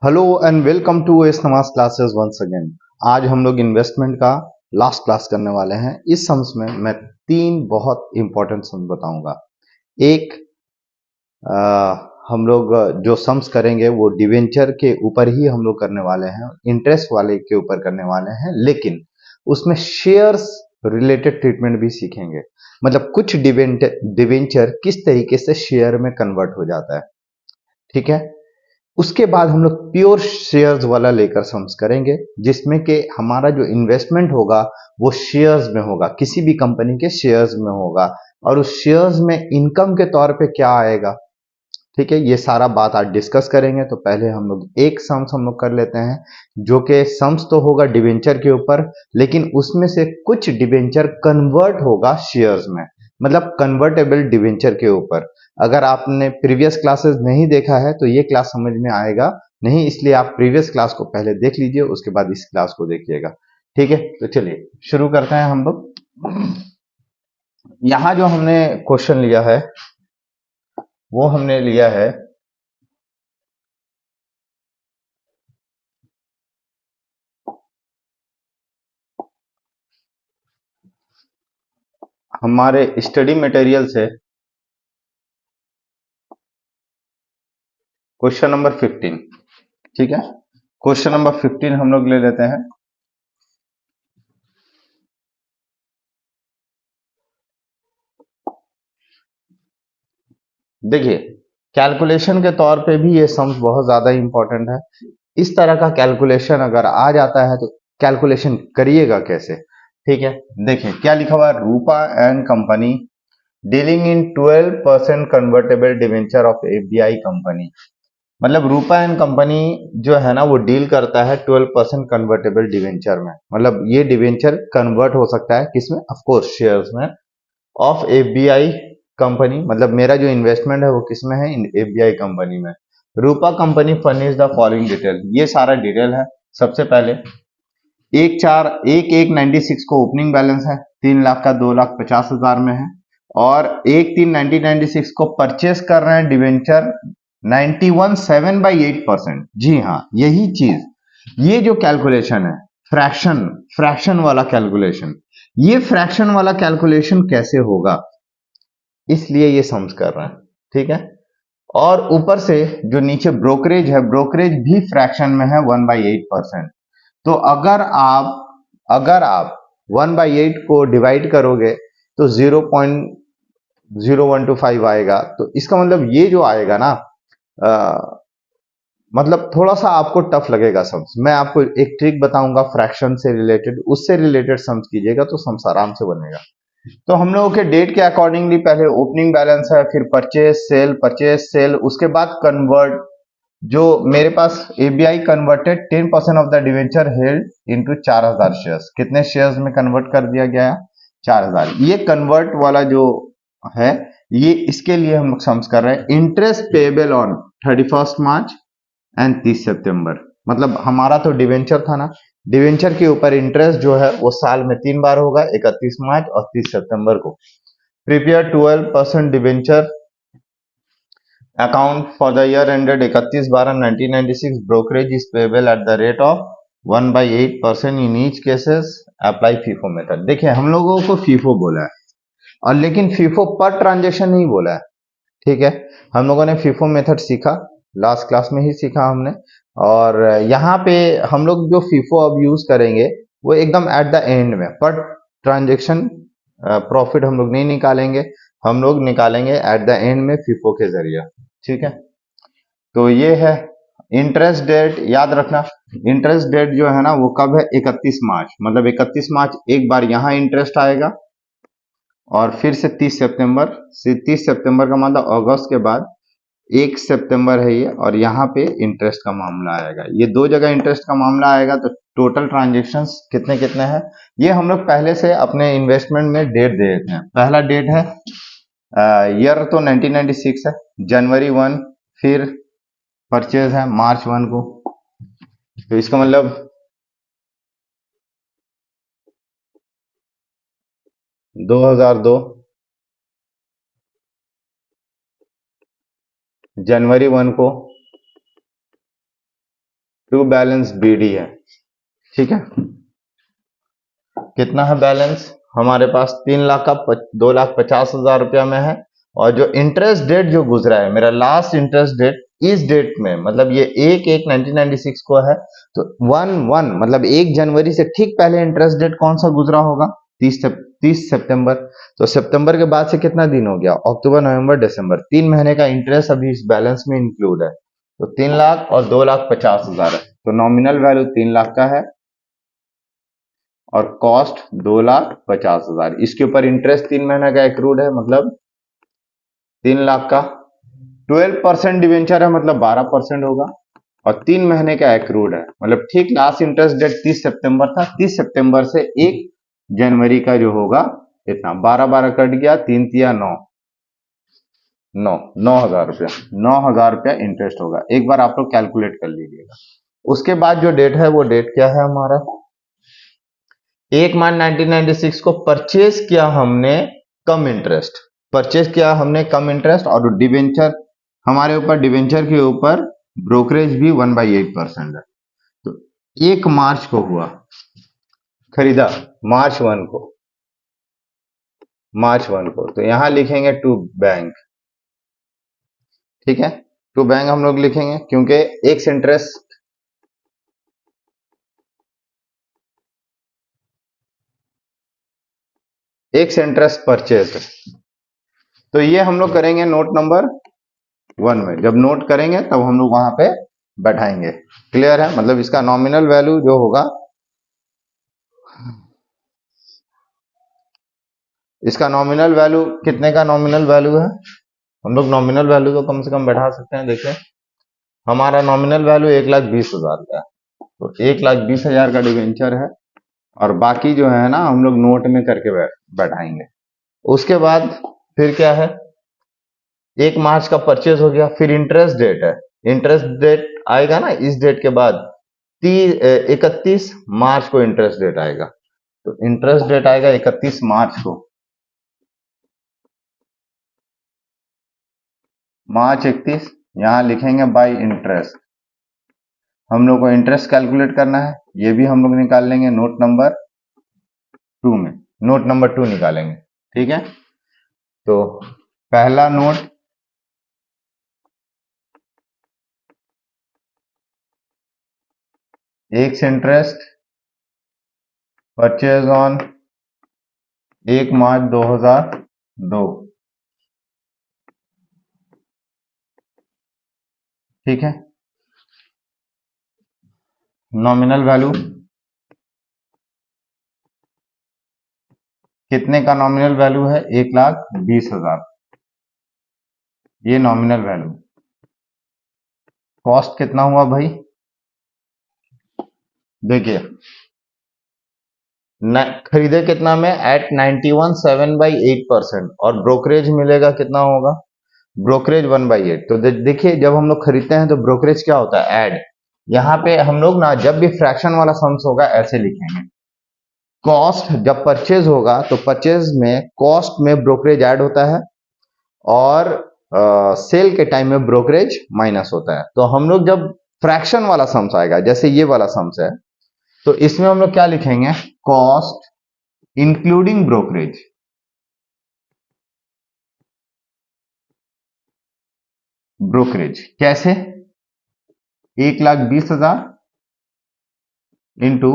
Hello and welcome to S Nawaz classes once again. आज हम लोग इन्वेस्टमेंट का लास्ट क्लास करने वाले हैं। इस सम्स में मैं तीन बहुत इंपॉर्टेंट सम्स बताऊंगा। एक, हम लोग जो सम्स करेंगे वो डिवेंचर के ऊपर ही हम लोग करने वाले हैं, इंटरेस्ट वाले के ऊपर करने वाले हैं, लेकिन उसमें शेयर्स रिलेटेड ट्रीटमेंट भी सीखेंगे। मतलब कुछ डिवेंचर किस तरीके से शेयर में कन्वर्ट हो जाता है, ठीक है। उसके बाद हम लोग प्योर शेयर्स वाला लेकर सम्स करेंगे, जिसमें कि हमारा जो इन्वेस्टमेंट होगा वो शेयर्स में होगा, किसी भी कंपनी के शेयर्स में होगा, और उस शेयर्स में इनकम के तौर पे क्या आएगा, ठीक है। ये सारा बात आज डिस्कस करेंगे। तो पहले हम लोग एक सम्स हम लोग कर लेते हैं, जो कि सम्स तो होगा डिवेंचर के ऊपर, लेकिन उसमें से कुछ डिवेंचर कन्वर्ट होगा शेयर्स में, मतलब कन्वर्टेबल डिवेंचर के ऊपर। अगर आपने प्रीवियस क्लासेस नहीं देखा है तो ये क्लास समझ में आएगा नहीं, इसलिए आप प्रीवियस क्लास को पहले देख लीजिए, उसके बाद इस क्लास को देखिएगा, ठीक है। तो चलिए शुरू करते हैं हम लोग। यहां जो हमने क्वेश्चन लिया है वो हमने लिया है हमारे स्टडी मटेरियल से, क्वेश्चन नंबर 15, ठीक है। क्वेश्चन नंबर 15 हम लोग ले लेते हैं। देखिए, कैलकुलेशन के तौर पे भी ये सम्स बहुत ज्यादा इंपॉर्टेंट है। इस तरह का कैलकुलेशन अगर आ जाता है तो कैलकुलेशन करिएगा कैसे, ठीक है। देखिए क्या लिखा हुआ है, Rupa and company dealing in 12% convertible debenture of FBI company. मतलब रूपा एंड कंपनी जो है ना वो डील करता है 12% कन्वर्टेबल डिवेंचर में। मतलब ये डिवेंचर कन्वर्ट हो सकता है किसमें, ऑफ कोर्स शेयर्स में, ऑफ एफबीआई कंपनी। मतलब मेरा जो इन्वेस्टमेंट है वो किसमें है, इन एफबीआई कंपनी में। Rupa company furnish the following detail, ये सारा डिटेल है। सबसे पहले एक चार एक एक 96 को ओपनिंग बैलेंस है, 3 लाख का 2,50,000 में है। और 1/3/1996 को परचेस कर रहे हैं डिवेंचर 91.7/8%। जी हाँ, यही चीज, ये जो कैलकुलेशन है फ्रैक्शन फ्रैक्शन वाला कैलकुलेशन, ये फ्रैक्शन वाला कैलकुलेशन कैसे होगा, इसलिए ये सम्स कर रहे हैं, ठीक है। और ऊपर से जो नीचे ब्रोकरेज है, ब्रोकरेज भी फ्रैक्शन में है 1/8%। तो अगर आप 1/8 को डिवाइड करोगे तो 0.0125 आएगा। तो इसका मतलब ये जो आएगा ना, मतलब थोड़ा सा आपको टफ लगेगा सम्स। मैं आपको एक ट्रिक बताऊंगा फ्रैक्शन से रिलेटेड, उससे रिलेटेड सम्स कीजिएगा तो सम्स आराम से बनेगा। तो हम लोगों के डेट के अकॉर्डिंगली पहले ओपनिंग बैलेंस है, फिर परचेज सेल, उसके बाद कन्वर्ट। जो मेरे पास ABI converted 10% of the debenture held into 4,000 shares. कितने शेयर्स में कन्वर्ट कर दिया गया है, 4,000। ये कन्वर्ट वाला जो है, ये इसके लिए हम सम्स कर रहे हैं। Interest payable on 31 March and 30 सितंबर। मतलब हमारा तो डिवेंचर था ना, डिवेंचर के ऊपर इंटरेस्ट जो है वो साल में 3 बार होगा, 31 मार्च और 30 सितंबर को। Prepare 12% debenture account for the year ended 31/12/1996। Brokerage is payable at the rate of 1/8% in each cases. Apply FIFO method. देखिए हम लोगों को फीफो बोला है, और लेकिन फीफो पर ट्रांजेक्शन नहीं बोला है, ठीक है। हम लोगों ने फीफो मेथड सीखा, लास्ट क्लास में ही सीखा हमने। और यहाँ पे हम लोग जो फीफो अब यूज करेंगे वो एकदम एट द एंड में, पर ट्रांजेक्शन प्रॉफिट हम लोग नहीं निकालेंगे, हम लोग निकालेंगे एट द एंड में फीफो के जरिए, ठीक है। तो ये है इंटरेस्ट डेट, याद रखना। इंटरेस्ट डेट जो है ना वो कब है, 31 मार्च। मतलब 31 मार्च एक बार यहाँ इंटरेस्ट आएगा, और फिर से 30 सितंबर से 30 सितंबर का मतलब अगस्त के बाद 1 सितंबर है ये, और यहाँ पे इंटरेस्ट का मामला आएगा। ये दो जगह इंटरेस्ट का मामला आएगा। तो टोटल ट्रांजेक्शन्स कितने कितने हैं, ये हम लोग पहले से अपने इन्वेस्टमेंट में डेट दे देते हैं। पहला डेट है, ईयर तो 1996 है, जनवरी 1। फिर परचेज है मार्च 1 को। तो इसका मतलब 2002 जनवरी 1 को टू बैलेंस बीडी है, ठीक है। कितना है बैलेंस हमारे पास? 3 लाख का 2,50,000 रुपया में है। और जो इंटरेस्ट डेट जो गुजरा है, मेरा लास्ट इंटरेस्ट डेट इस डेट में, मतलब ये 1/1/1996 को है, तो 1/1 मतलब 1 जनवरी से ठीक पहले इंटरेस्ट डेट कौन सा गुजरा होगा? 30 सितंबर। तो सितंबर के बाद से कितना दिन हो गया? अक्टूबर, नवंबर, दिसंबर, 3 महीने का इंटरेस्ट अभी इस बैलेंस में इंक्लूड है। तो 3 लाख और 2,50,000 है, तो नॉमिनल वैल्यू 3 लाख का है और कॉस्ट 2,50,000। इसके ऊपर इंटरेस्ट 3 महीने का एक्रूड है, मतलब 3 लाख का। 12% डिवेंचर है, मतलब 12% होगा। और 3 महीने का एक्रूड है, मतलब ठीक लास्ट इंटरेस्ट डेट 30 सितंबर था। 30 सितंबर से 1 जनवरी का जो होगा इतना 12 कट गया, 3 तिया 9, 9,000 रुपया। 9,000 रुपया इंटरेस्ट होगा। एक बार आप लोग कैलकुलेट कर लीजिएगा। उसके बाद जो डेट है वो डेट क्या है हमारा? 1 मार्च 1996 को परचेज किया हमने कम इंटरेस्ट, परचेज किया हमने कम इंटरेस्ट, और डिवेंचर हमारे ऊपर, डिवेंचर के ऊपर ब्रोकरेज भी 1/8% है। तो 1 मार्च को हुआ, खरीदा मार्च 1 को, मार्च 1 को, तो यहां लिखेंगे टू बैंक, ठीक है। टू बैंक हम लोग लिखेंगे क्योंकि एक इंटरेस्ट, एक इंटरेस्ट परचेज है। तो ये हम लोग करेंगे नोट नंबर 1 में। जब नोट करेंगे तब हम लोग वहां पे बैठाएंगे। क्लियर है? मतलब इसका नॉमिनल वैल्यू जो होगा, इसका नॉमिनल वैल्यू कितने का नॉमिनल वैल्यू है? हम लोग नॉमिनल वैल्यू तो कम से कम बैठा सकते हैं। देखिए हमारा नॉमिनल वैल्यू 1,20,000 का है, तो 1,20,000 का डिवेंचर है, और बाकी जो है ना हम लोग नोट में करके बैठाएंगे। उसके बाद फिर क्या है? 1 मार्च का परचेज हो गया, फिर इंटरेस्ट डेट है। इंटरेस्ट डेट आएगा ना इस डेट के बाद, 31 मार्च को इंटरेस्ट डेट आएगा। तो इंटरेस्ट डेट आएगा 31 मार्च को, मार्च 31। यहां लिखेंगे बाई इंटरेस्ट। हम लोग को इंटरेस्ट कैलकुलेट करना है, ये भी हम लोग निकाल लेंगे नोट नंबर 2 में, नोट नंबर 2 निकालेंगे, ठीक है। तो पहला नोट, एक इंटरेस्ट परचेज ऑन 1 मार्च 2002, ठीक है। नॉमिनल वैल्यू कितने का नॉमिनल वैल्यू है? 1,20,000, ये नॉमिनल वैल्यू। कॉस्ट कितना हुआ भाई? देखिए खरीदे कितना में? एट 91.7/8%, और ब्रोकरेज मिलेगा कितना होगा? ब्रोकरेज 1/8। तो देखिए जब हम लोग खरीदते हैं तो ब्रोकरेज क्या होता है? ऐड। यहाँ पे हम लोग ना जब भी फ्रैक्शन वाला सम्स होगा ऐसे लिखेंगे, कॉस्ट जब परचेज होगा तो परचेज में कॉस्ट में ब्रोकरेज ऐड होता है, और सेल के टाइम में ब्रोकरेज माइनस होता है। तो हम लोग जब फ्रैक्शन वाला सम्स आएगा, जैसे ये वाला सम्स है, तो इसमें हम लोग क्या लिखेंगे? कॉस्ट इंक्लूडिंग ब्रोकरेज, ब्रोकरेज कैसे? 1,20,000 इंटू,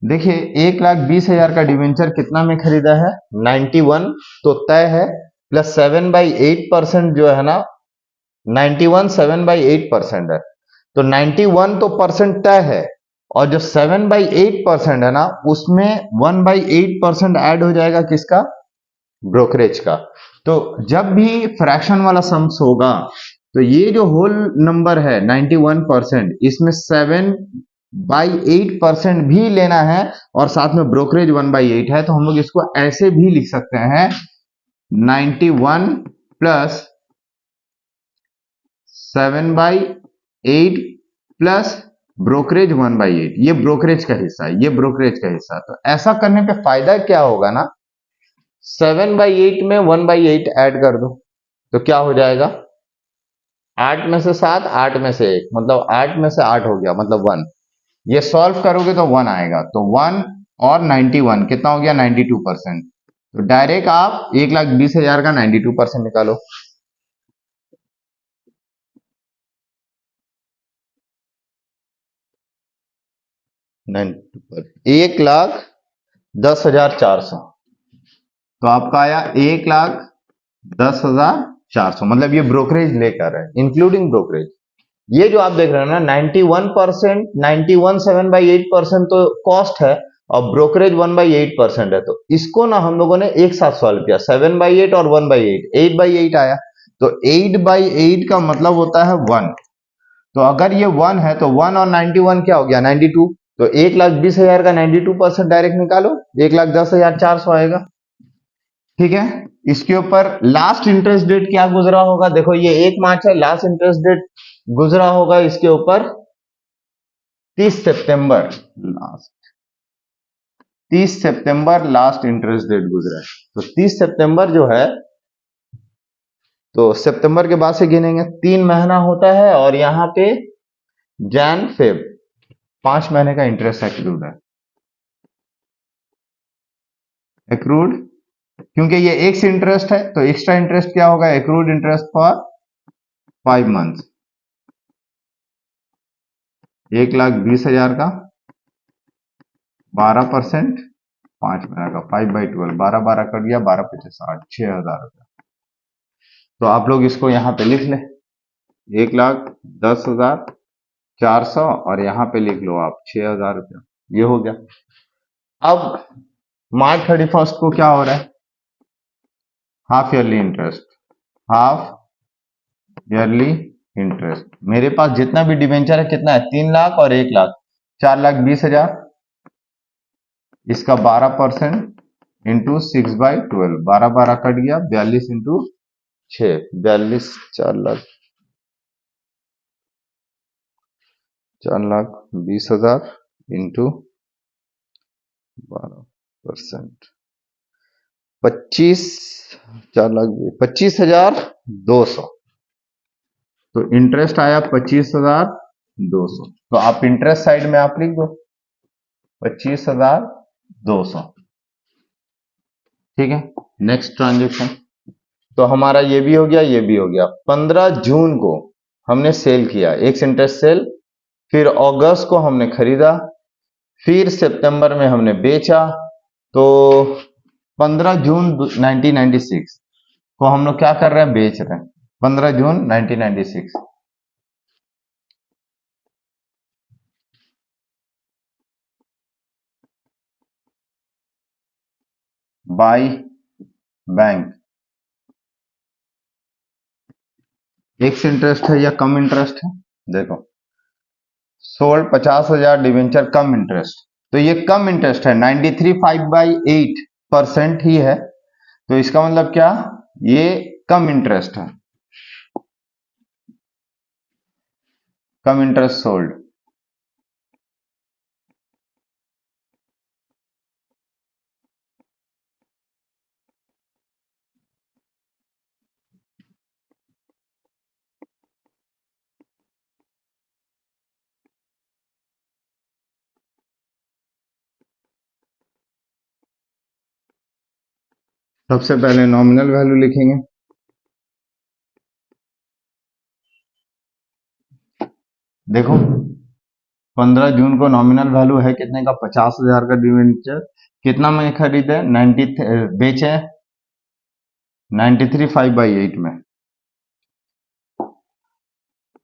देखिए 1,20,000 का डिवेंचर कितना में खरीदा है? 91 तो तय है, प्लस 7/8% जो है ना, 91 7/8% है। तो 91 तो परसेंट तय है, और जो 7/8% है ना, उसमें 1/8% ऐड हो जाएगा किसका? ब्रोकरेज का। तो जब भी फ्रैक्शन वाला सम्स होगा, तो ये जो होल नंबर है 91%, इसमें 7/8% भी लेना है, और साथ में ब्रोकरेज 1/8 है, तो हम लोग इसको ऐसे भी लिख सकते हैं, 91 प्लस 7/8 प्लस ब्रोकरेज 1/8। ये ब्रोकरेज का हिस्सा है, ये ब्रोकरेज का हिस्सा। तो ऐसा करने पे फायदा क्या होगा ना, 7/8 में 1/8 ऐड कर दो, तो क्या हो जाएगा? 8 में से 7, 8 में से 1, मतलब 8 में से 8 हो गया, मतलब 1। ये सॉल्व करोगे तो 1 आएगा, तो 1 और 91 कितना हो गया, 92%। तो डायरेक्ट आप 1,20,000 का 92% निकालो। 1,10,400, तो आपका आया 1,10,400, मतलब ये ब्रोकरेज लेकर है, इंक्लूडिंग ब्रोकरेज। ये जो आप देख रहे हैं ना 91%, 91.7/8% तो कॉस्ट है, और ब्रोकरेज 1/8% है। तो इसको ना हम लोगों ने एक साथ सॉल्व किया, 7/8 और 1/8, 8/8 आया। तो 8/8 का मतलब होता है 1। तो अगर ये 1 है तो 1 और 91 क्या हो गया, 92। तो 1,20,000 का 92% डायरेक्ट निकालो, 1,10,400 आएगा। ठीक है, इसके ऊपर लास्ट इंटरेस्ट डेट क्या गुजरा होगा, देखो ये 1 मार्च है, लास्ट इंटरेस्ट डेट गुजरा होगा इसके ऊपर 30 सितंबर, लास्ट 30 सितंबर लास्ट इंटरेस्ट डेट गुजरा है। तो 30 सितंबर जो है, तो सितंबर के बाद से गिनेंगे, 3 महीना होता है, और यहां पे जैन फेब 5 महीने का इंटरेस्ट एक्रूड है, एक्रूड, क्योंकि ये एक्स इंटरेस्ट है तो एक्स्ट्रा इंटरेस्ट क्या होगा, एक्रूड इंटरेस्ट फॉर 5 मंथ। 1,20,000 का 12%, 5 महीना का 5/12, 12 कट गया, 12×5 = 6,000 रुपया। तो आप लोग इसको यहाँ पे लिख ले, 1,10,400, और यहाँ पे लिख लो आप 6,000 रुपया, ये हो गया। अब मार्च 31 को क्या हो रहा है, half yearly interest, half yearly interest. मेरे पास जितना भी डिवेंचर है कितना है, 3 लाख और 1 लाख, 4,20,000, इसका 12% इंटू 6/12, 12 कट गया, 42 इंटू 6, 42, 4,20,000 इंटू 12%, 25, 25,200। तो इंटरेस्ट आया 25,200। तो आप इंटरेस्ट साइड में आप लिख दो 25,200। ठीक है, नेक्स्ट ट्रांजेक्शन, तो हमारा ये भी हो गया, ये भी हो गया। 15 जून को हमने सेल किया, एक इंटरेस्ट सेल, फिर अगस्त को हमने खरीदा, फिर सितंबर में हमने बेचा। तो 15 जून 1996 को हम लोग क्या कर रहे हैं, बेच रहे हैं, 15 जून 1996। बाई बैंक, एक इंटरेस्ट है या कम इंटरेस्ट है, देखो सोल्ड 50,000 डिवेंचर कम इंटरेस्ट, तो ये कम इंटरेस्ट है, 93.5/8% ही है। तो इसका मतलब क्या, ये कम इंटरेस्ट है, कम इंटरेस्ट सोल्ड। सबसे पहले नॉमिनल वैल्यू लिखेंगे, देखो 15 जून को नॉमिनल वैल्यू है कितने का, 50,000 का डिवेंचर, कितना में खरीदे, 90 बेचे 93.5/8 में,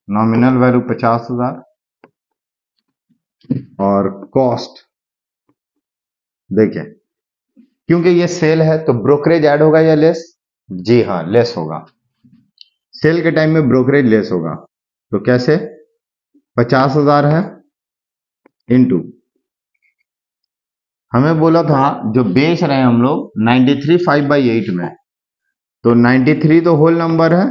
नॉमिनल वैल्यू 50,000, और कॉस्ट देखिए, क्योंकि ये सेल है तो ब्रोकरेज ऐड होगा या लेस, जी हाँ लेस होगा, सेल के टाइम में ब्रोकरेज लेस होगा। तो कैसे, 50,000 है इंटू, हमें बोला था जो बेच रहे हैं हम लोग 93.5/8 में, तो 93 तो होल नंबर है,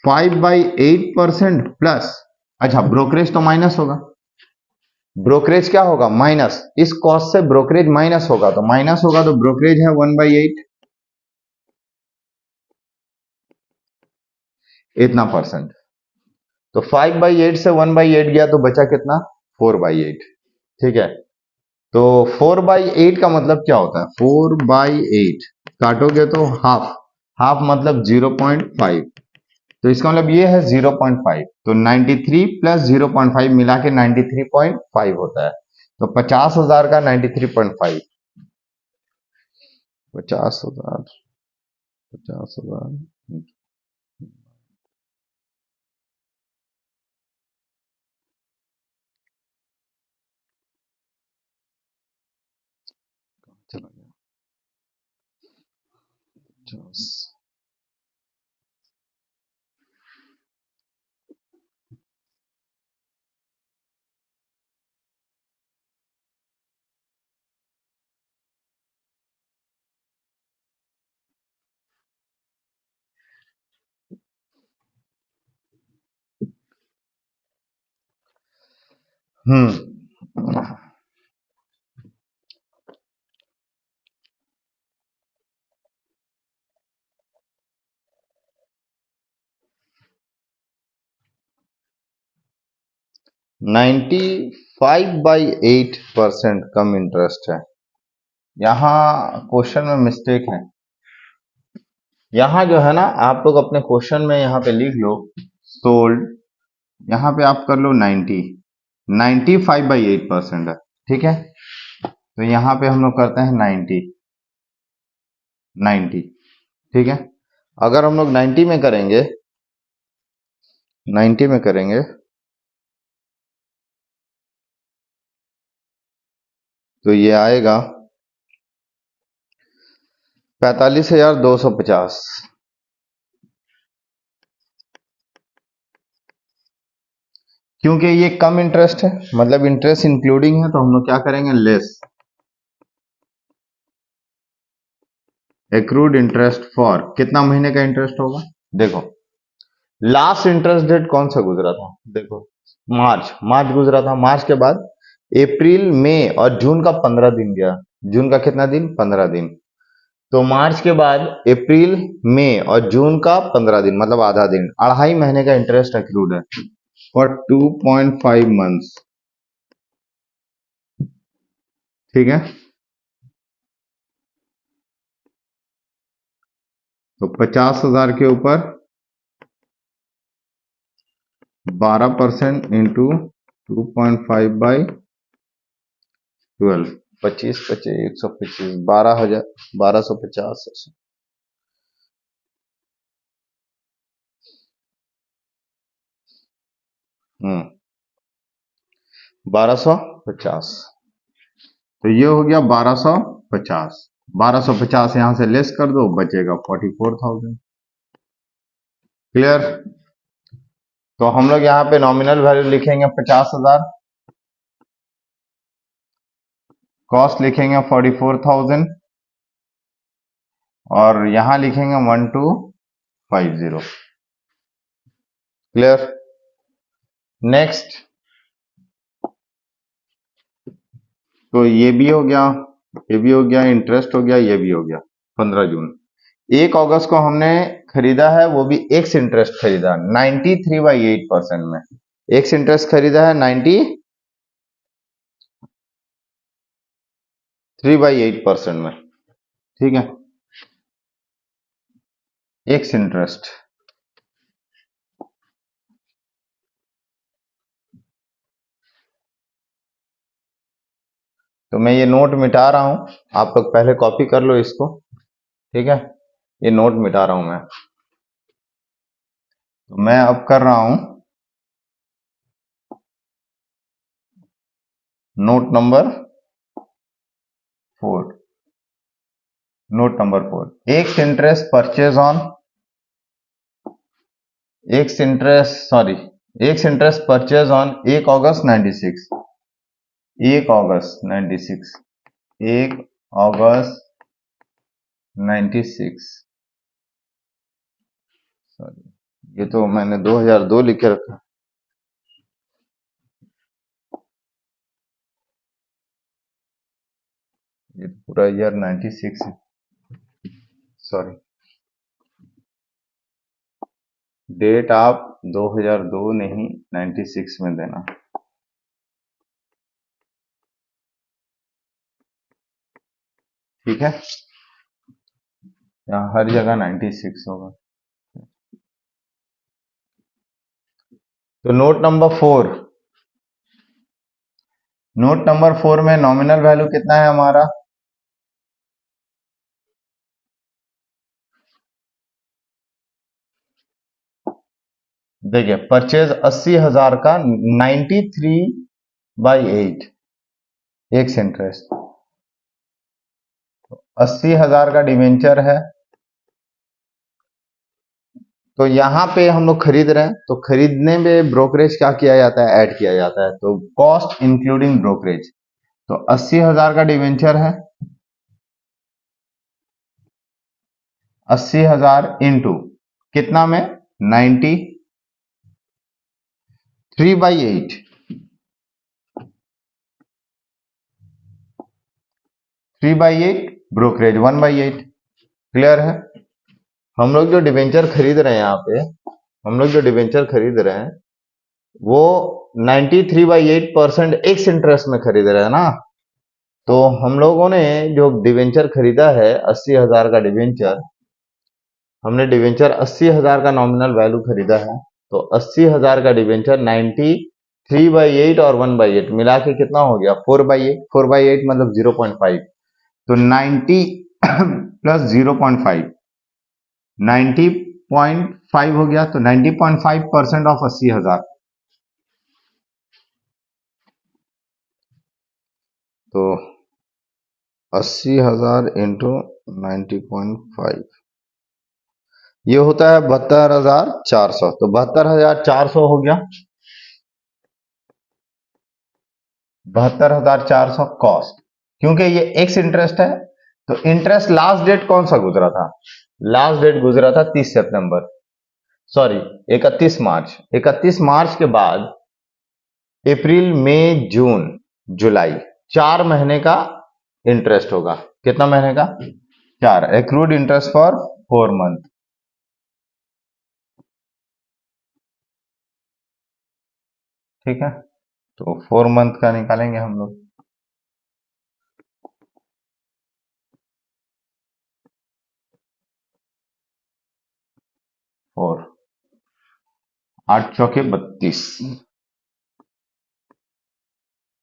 5/8% प्लस, अच्छा ब्रोकरेज तो माइनस होगा, ब्रोकरेज क्या होगा, माइनस, इस कॉस्ट से ब्रोकरेज माइनस होगा, तो माइनस होगा तो ब्रोकरेज है 1/8 इतना परसेंट। तो 5/8 से 1/8 गया तो बचा कितना? 4/8। ठीक है, तो 4/8 का मतलब क्या होता है? 4/8 काटोगे तो हाफ, हाफ मतलब 0.5, तो इसका मतलब ये है 0.5, तो 93 प्लस 0.5 मिला के 93.5 होता है। तो 50,000 का 93.5, 50,000, 50,000 चला गया 50। 95/8% कम इंटरेस्ट है। यहाँ क्वेश्चन में मिस्टेक है। यहाँ जो है ना, आप लोग अपने क्वेश्चन में यहाँ पे लिख लो सोल्ड, यहाँ पे आप कर लो 90, 95/8% है। ठीक है, तो यहाँ पे हम लोग करते हैं 90, 90। ठीक है, अगर हम लोग 90 में करेंगे, 90 में करेंगे तो ये आएगा 45,250। क्योंकि ये कम इंटरेस्ट है, मतलब इंटरेस्ट इंक्लूडिंग है, तो हम लोग क्या करेंगे? लेस एक्रूड इंटरेस्ट फॉर, कितना महीने का इंटरेस्ट होगा? देखो, लास्ट इंटरेस्ट डेट कौन सा गुजरा था? देखो, मार्च, मार्च गुजरा था। मार्च के बाद अप्रैल, मई और जून का 15 दिन गया। जून का कितना दिन? 15 दिन। तो मार्च के बाद अप्रैल, मई और जून का 15 दिन, मतलब आधा दिन, 2.5 महीने का इंटरेस्ट एक्रूड है फॉर 2.5 मंथ्स। ठीक है, तो 50,000 के ऊपर 12% इंटू 2.5/12, 25, 25, 125, 12,000, 1250। हम्म 1250, तो ये हो गया 1250। 1250 यहां से लेस कर दो, बचेगा 44,000। क्लियर? तो हम लोग यहाँ पे नॉमिनल वैल्यू लिखेंगे 50,000, कॉस्ट लिखेंगे 44,000 और यहां लिखेंगे 1250। क्लियर? नेक्स्ट, तो ये भी हो गया, ये भी हो गया, इंटरेस्ट हो गया, ये भी हो गया। 15 जून, 1 अगस्त को हमने खरीदा है, वो भी एक्स इंटरेस्ट खरीदा 93/8% में। एक्स इंटरेस्ट खरीदा है 93/8% में। ठीक है, एक्स इंटरेस्ट। तो मैं ये नोट मिटा रहा हूं, आप लोग पहले कॉपी कर लो इसको। ठीक है, ये नोट मिटा रहा हूं मैं। तो मैं अब कर रहा हूं note number 4। Note number 4, x interest purchase on, x interest, sorry, x interest purchase on 1 August 96, 1 August 96, 1 August 96। Sorry, ये तो मैंने 2002 लिख के रखा, ये तो पूरा ईयर 96 है। सॉरी, डेट आप 2002 नहीं 96 में देना। ठीक है, यहाँ हर जगह 96 होगा। तो नोट नंबर 4 में नॉमिनल वैल्यू कितना है हमारा? देखिए परचेज 80,000 का 93/8 एक्स इंटरेस्ट, 80,000 का डिवेंचर है। तो यहां पे हम लोग खरीद रहे हैं, तो खरीदने में ब्रोकरेज क्या किया जाता है? ऐड किया जाता है। तो कॉस्ट इंक्लूडिंग ब्रोकरेज, तो 80,000 का डिवेंचर है, 80,000 इंटू कितना में? 93/8, 3/8 ब्रोकरेज 1/8। क्लियर है? हम लोग जो डिवेंचर खरीद रहे हैं यहाँ पे, हम लोग जो डिवेंचर खरीद रहे हैं वो 93/8% एक्स इंटरेस्ट में खरीद रहे हैं ना। तो हम लोगों ने जो डिवेंचर खरीदा है 80,000 का डिवेंचर, हमने डिवेंचर 80,000 का नॉमिनल वैल्यू खरीदा है। तो 80,000 का डिवेंचर 93/8 और 1/8 मिला के कितना हो गया? 4/8। 4/8 मतलब 0.5। तो 90 प्लस 0.5, 90.5 हो गया। तो 90.5% ऑफ 80,000, तो 80,000 इंटू 90.5, ये होता है 72,400। तो 72,400 हो गया, 72,400 कॉस्ट। क्योंकि ये एक्स इंटरेस्ट है, तो इंटरेस्ट लास्ट डेट कौन सा गुजरा था? लास्ट डेट गुजरा था 30 सितंबर, सॉरी 31 मार्च। 31 मार्च के बाद अप्रैल मई जून जुलाई, 4 महीने का इंटरेस्ट होगा। कितना महीने का? 4। Accrued interest for 4 month. ठीक है, तो 4 मंथ का निकालेंगे हम लोग। 4 8 चौके 32,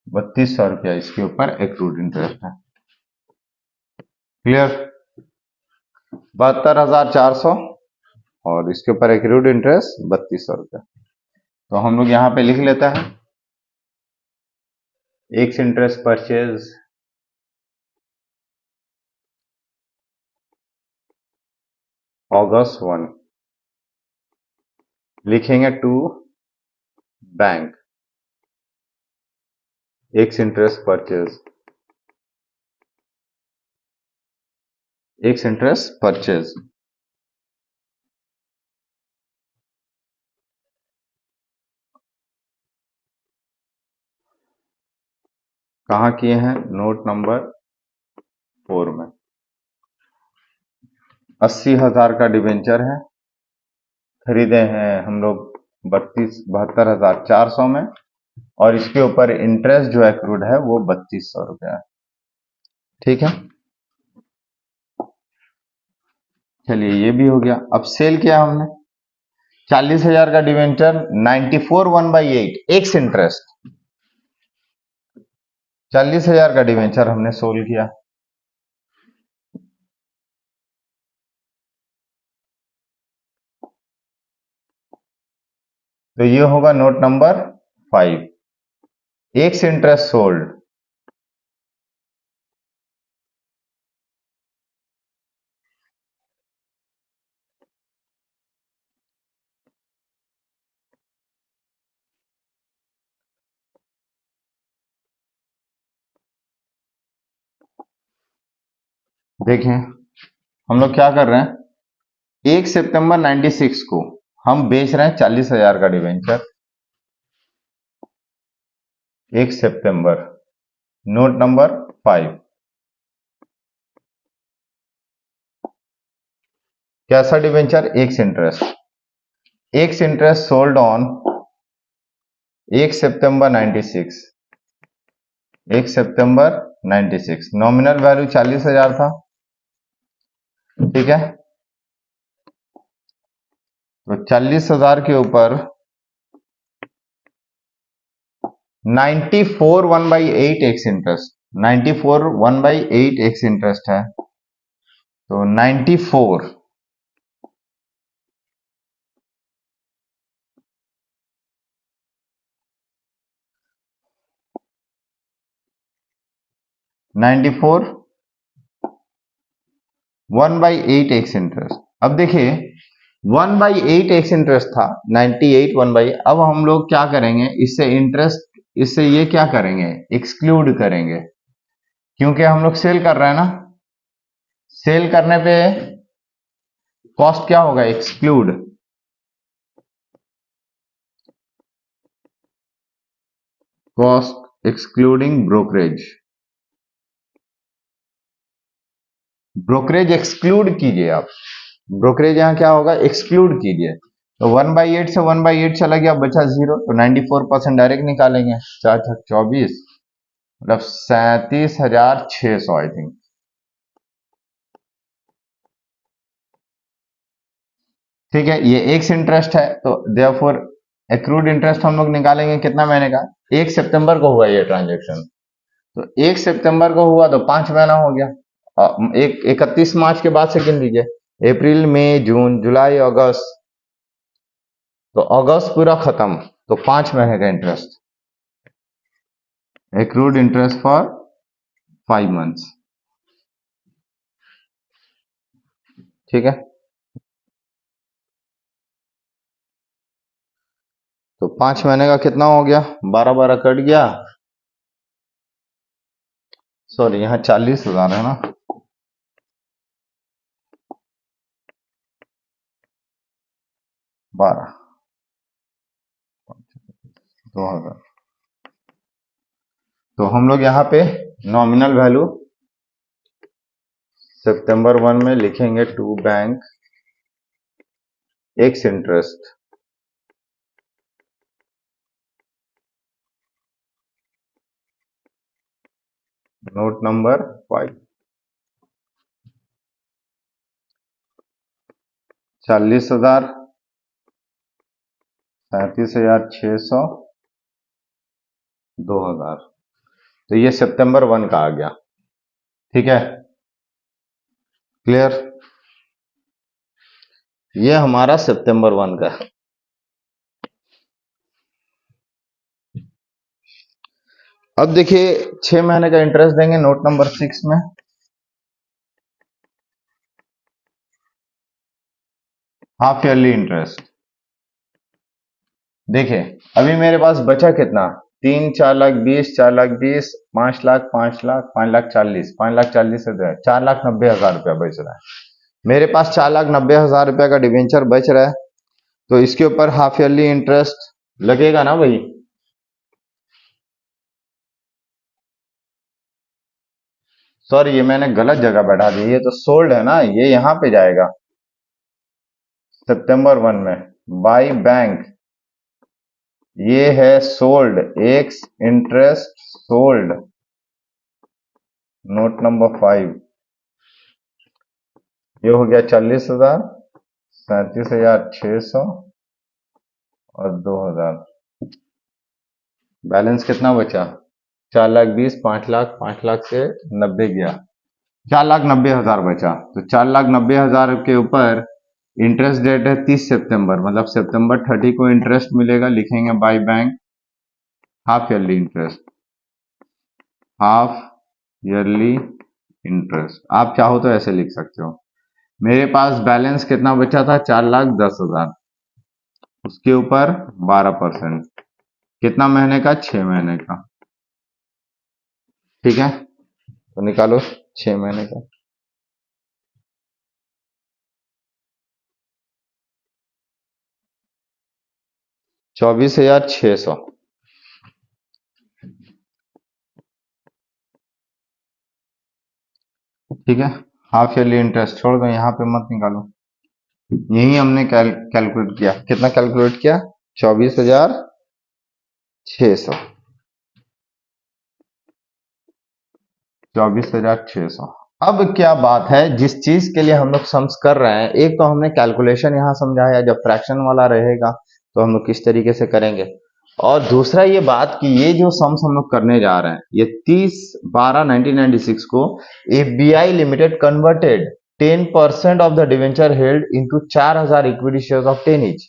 3200 रुपया इसके ऊपर एक्रूड इंटरेस्ट है। क्लियर? 72,400 और इसके ऊपर एक्रूड इंटरेस्ट 3200 रुपया। तो हम लोग यहां पे लिख लेता है एक्स इंटरेस्ट परचेज August 1, लिखेंगे to bank ex interest purchase, ex interest purchase. कहां किए हैं? नोट नंबर 4 में। 80,000 का डिवेंचर है, खरीदे हैं हम लोग 72,400 में, और इसके ऊपर इंटरेस्ट जो एक्रूड है वो 3200 रुपया है। ठीक है, चलिए ये भी हो गया। अब सेल किया हमने 40,000 का डिवेंचर 94 1/8 एक्स इंटरेस्ट, 40,000 का डिवेंचर हमने सोल्व किया। तो ये होगा note number 5, x interest sold. देखें हम लोग क्या कर रहे हैं, 1 सितंबर 96 को हम बेच रहे हैं 40,000 का डिवेंचर। 1 सितंबर, नोट नंबर 5, कैसा debenture? X interest. X interest sold on 1 September 96, 1 September 96, nominal value 40,000 था। ठीक है, तो 40,000 के ऊपर 94 1/8 एक्स इंटरेस्ट, 94 1/8 एक्स इंटरेस्ट है, तो 94 94 1/8 एक्स इंटरेस्ट। अब देखिए 1/8 एक्स इंटरेस्ट था, 98 1/8। अब हम लोग क्या करेंगे, इससे इंटरेस्ट, इससे ये क्या करेंगे, एक्सक्लूड करेंगे, क्योंकि हम लोग सेल कर रहे हैं ना। सेल करने पे कॉस्ट क्या होगा, exclude, cost excluding brokerage, brokerage exclude कीजिए आप, ब्रोकरेज यहां क्या होगा, एक्सक्लूड कीजिए। तो 1/8 से 1/8 चला गया, बचा 0, तो 94% डायरेक्ट निकालेंगे, 4 24, मतलब 37,600 आई थिंक। ठीक है, ये एक्स इंटरेस्ट है, तो देयरफॉर एक्रूड इंटरेस्ट हम लोग निकालेंगे कितना महीने का, 1 सितंबर को हुआ ये ट्रांजेक्शन, तो 1 सितंबर को हुआ तो 5 महीना हो गया। एक 31 मार्च के बाद से गिन लीजिए, अप्रैल मई जून जुलाई अगस्त, तो अगस्त पूरा खत्म, तो 5 महीने का interest, accrued interest for 5 months. ठीक है, तो 5 महीने का कितना हो गया, 12 12 कट गया, सॉरी यहाँ 40,000 है ना, 12 2000, तो हम लोग यहाँ पे नॉमिनल वैल्यू सितंबर 1 में लिखेंगे, to bank ex interest, note number 5, 40,000, 37,600, 2,000, तो ये सितंबर 1 का आ गया। ठीक है, क्लियर, ये हमारा सितंबर 1 का है। अब देखिए 6 महीने का इंटरेस्ट देंगे, नोट नंबर 6 में, हाफ ईयरली इंटरेस्ट। देखिए अभी मेरे पास बचा कितना, 3 4 लाख 20, 4 लाख 20, 5 लाख 5 लाख 5 लाख 40, 5 लाख 40 हजार, 4,90,000 रुपया बच रहा है मेरे पास, 4,90,000 रुपया का डिवेंचर बच रहा है, तो इसके ऊपर हाफ ईयरली इंटरेस्ट लगेगा ना भाई। सॉरी ये मैंने गलत जगह बैठा दी, ये तो सोल्ड है ना, ये यहां पे जाएगा सितंबर 1 में, बाई बैंक, ये है sold, x interest sold, note number 5, ये हो गया 40,000, 37,600 और 2,000, बैलेंस कितना बचा, 4,20,000, 5 लाख, 5 लाख से 90 गया, 4,90,000 बचा, तो 4,90,000 के ऊपर इंटरेस्ट डेट है 30 सितंबर, मतलब सितंबर 30 को इंटरेस्ट मिलेगा, लिखेंगे by bank half yearly interest, half yearly interest, आप चाहो तो ऐसे लिख सकते हो। मेरे पास बैलेंस कितना बचा था, 4,10,000, उसके ऊपर 12%, कितना महीने का, 6 महीने का। ठीक है, तो निकालो 6 महीने का, 24,600। ठीक है, हाफ ईयरली इंटरेस्ट छोड़ दो, यहाँ पे मत निकालो। यही हमने कैलकुलेट किया। कितना कैलकुलेट किया? 24,600। 24,600। अब क्या बात है, जिस चीज के लिए हम लोग सम्स कर रहे हैं, एक तो हमने कैलकुलेशन यहाँ समझाया, जब फ्रैक्शन वाला रहेगा तो हम लोग किस तरीके से करेंगे, और दूसरा ये बात कि ये जो सम्स हम लोग करने जा रहे हैं, ये 30/12/1996 को FBI limited converted 10% of the debenture held into 4,000 equity shares of 10 each.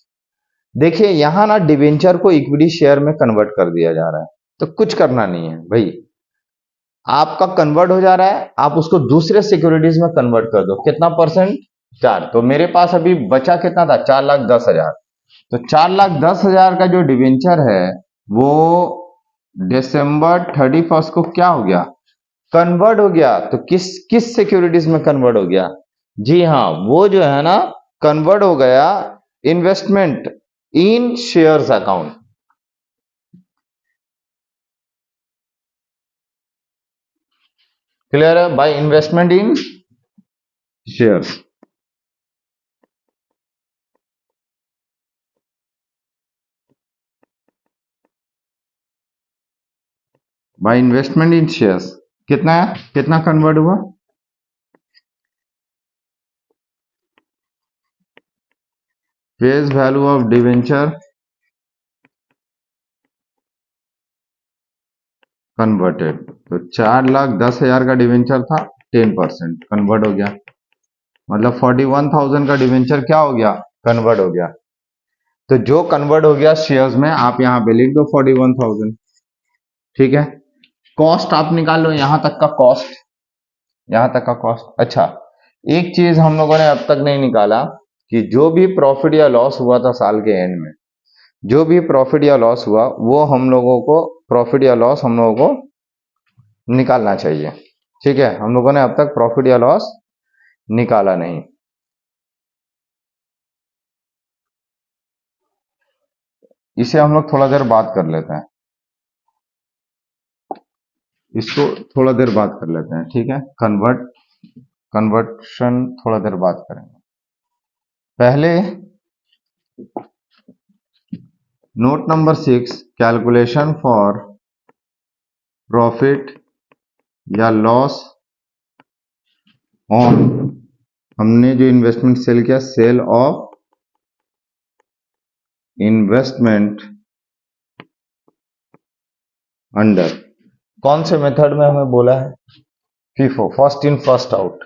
देखिए यहां ना डिवेंचर को इक्विटी शेयर में कन्वर्ट कर दिया जा रहा है, तो कुछ करना नहीं है भाई, आपका कन्वर्ट हो जा रहा है, आप उसको दूसरे सिक्योरिटीज में कन्वर्ट कर दो। कितना परसेंट? 4। तो मेरे पास अभी बचा कितना था? 4,10,000। तो 4,10,000 का जो डिवेंचर है वो December 31 को क्या हो गया? कन्वर्ट हो गया। तो किस किस सिक्योरिटीज में कन्वर्ट हो गया? जी हाँ, वो जो है ना, कन्वर्ट हो गया investment in shares account. Clear है? By investment in shares. By investment in shares कितना है? कितना कन्वर्ट हुआ? Face value of debenture converted. तो 4,10,000 का डिवेंचर था, 10% कन्वर्ट हो गया, मतलब 41,000 का डिवेंचर क्या हो गया? कन्वर्ट हो गया। तो जो कन्वर्ट हो गया शेयर्स में, आप यहां पे लिख दो 41,000। ठीक है, कॉस्ट आप निकाल लो, यहां तक का कॉस्ट, यहां तक का कॉस्ट। अच्छा, एक चीज हम लोगों ने अब तक नहीं निकाला कि जो भी प्रॉफिट या लॉस हुआ था साल के एंड में, जो भी प्रॉफिट या लॉस हुआ, वो हम लोगों को, प्रॉफिट या लॉस हम लोगों को निकालना चाहिए। ठीक है, हम लोगों ने अब तक प्रॉफिट या लॉस निकाला नहीं। इसे हम लोग थोड़ा देर बात कर लेते हैं, इसको थोड़ा देर बात कर लेते हैं। ठीक है, कन्वर्शन थोड़ा देर बात करेंगे। पहले note number 6, calculation for profit या लॉस ऑन, हमने जो इन्वेस्टमेंट सेल किया, सेल ऑफ इन्वेस्टमेंट अंडर, कौन से मेथड में हमें बोला है? FIFO, first in first out,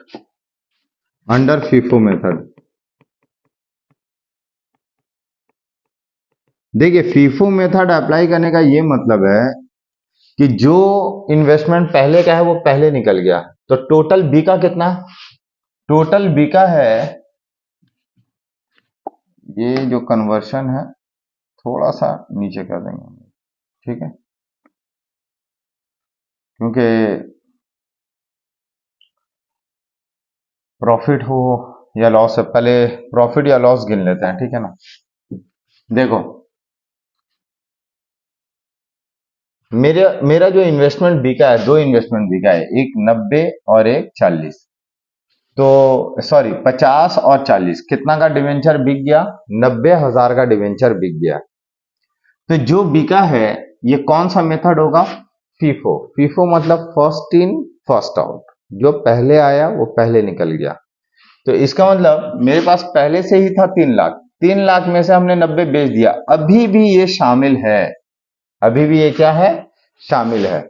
under FIFO method. देखिए फीफो मेथड अप्लाई करने का ये मतलब है कि जो इन्वेस्टमेंट पहले का है वो पहले निकल गया, तो टोटल बी का कितना? टोटल बी का है, ये जो कन्वर्शन है थोड़ा सा नीचे कर देंगे, ठीक है, क्योंकि प्रॉफिट हो या लॉस है, पहले प्रॉफिट या लॉस गिन लेते हैं, ठीक है ना। देखो मेरा मेरा जो इन्वेस्टमेंट बिका है, दो इन्वेस्टमेंट बिका है, एक 90 और एक 40। तो सॉरी, 50 और 40, कितना का डिवेंचर बिक गया? 90,000 का डिवेंचर बिक गया। तो जो बिका है ये कौन सा मेथड होगा? फीफो। फीफो मतलब फर्स्ट इन फर्स्ट आउट, जो पहले आया वो पहले निकल गया। तो इसका मतलब मेरे पास पहले से ही था 3 लाख, 3 लाख में से हमने 90 बेच दिया, अभी भी ये शामिल है, अभी भी ये क्या है? शामिल है।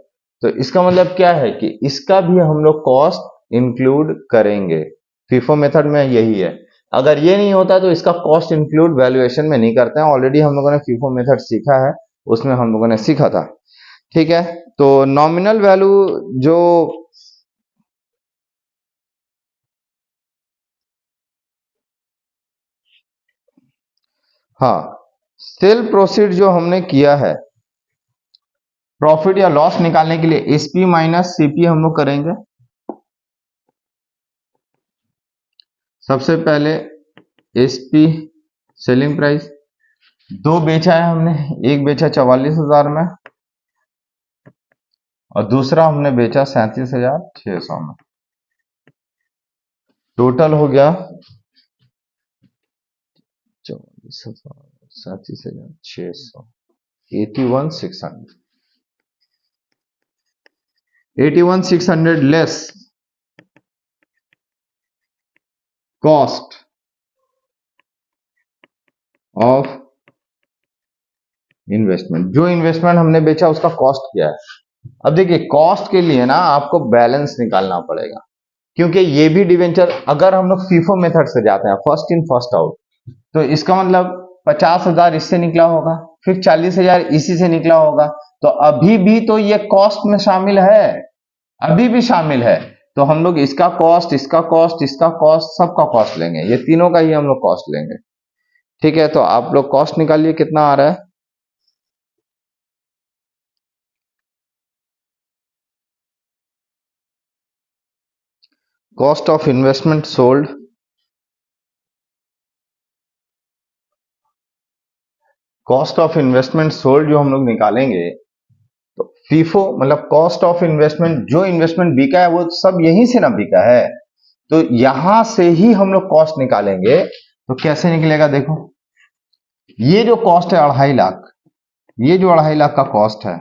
तो इसका मतलब क्या है कि इसका भी हम लोग कॉस्ट इंक्लूड करेंगे। फीफो मेथड में यही है। अगर ये नहीं होता तो इसका कॉस्ट इंक्लूड वैल्यूएशन में नहीं करते हैं, ऑलरेडी हम लोगों ने फीफो मेथड सीखा है, उसमें हम लोगों ने सीखा था। ठीक है, तो नॉमिनल वैल्यू जो, हाँ, सेल प्रोसीड जो हमने किया है प्रॉफिट या लॉस निकालने के लिए, एसपी माइनस सीपी हम लोग करेंगे। सबसे पहले एसपी, सेलिंग प्राइस, दो बेचा है हमने, एक बेचा 44,000 में और दूसरा हमने बेचा 37,600 में। टोटल हो गया 37,600 81,600 81,600 लेस कॉस्ट ऑफ इन्वेस्टमेंट। जो इन्वेस्टमेंट हमने बेचा उसका कॉस्ट क्या है। अब देखिए कॉस्ट के लिए ना आपको बैलेंस निकालना पड़ेगा, क्योंकि ये भी डिवेंचर अगर हम लोग फीफो मेथड से जाते हैं फर्स्ट इन फर्स्ट आउट, तो इसका मतलब 50,000 इससे निकला होगा, फिर 40,000 इसी से निकला होगा, तो अभी भी तो ये कॉस्ट में शामिल है, अभी भी शामिल है। तो हम लोग इसका कॉस्ट, इसका कॉस्ट, इसका कॉस्ट, सबका कॉस्ट लेंगे, ये तीनों का ही हम लोग कॉस्ट लेंगे। ठीक है, तो आप लोग कॉस्ट निकालिए कितना आ रहा है। Cost of investment sold, cost of investment sold जो हम लोग निकालेंगे, तो फीफो मतलब कॉस्ट ऑफ इन्वेस्टमेंट, जो इन्वेस्टमेंट बिका है वो सब यहीं से ना बिका है, तो यहां से ही हम लोग कॉस्ट निकालेंगे। तो कैसे निकलेगा देखो, ये जो कॉस्ट है 2.5 लाख, ये जो 2.5 लाख का कॉस्ट है,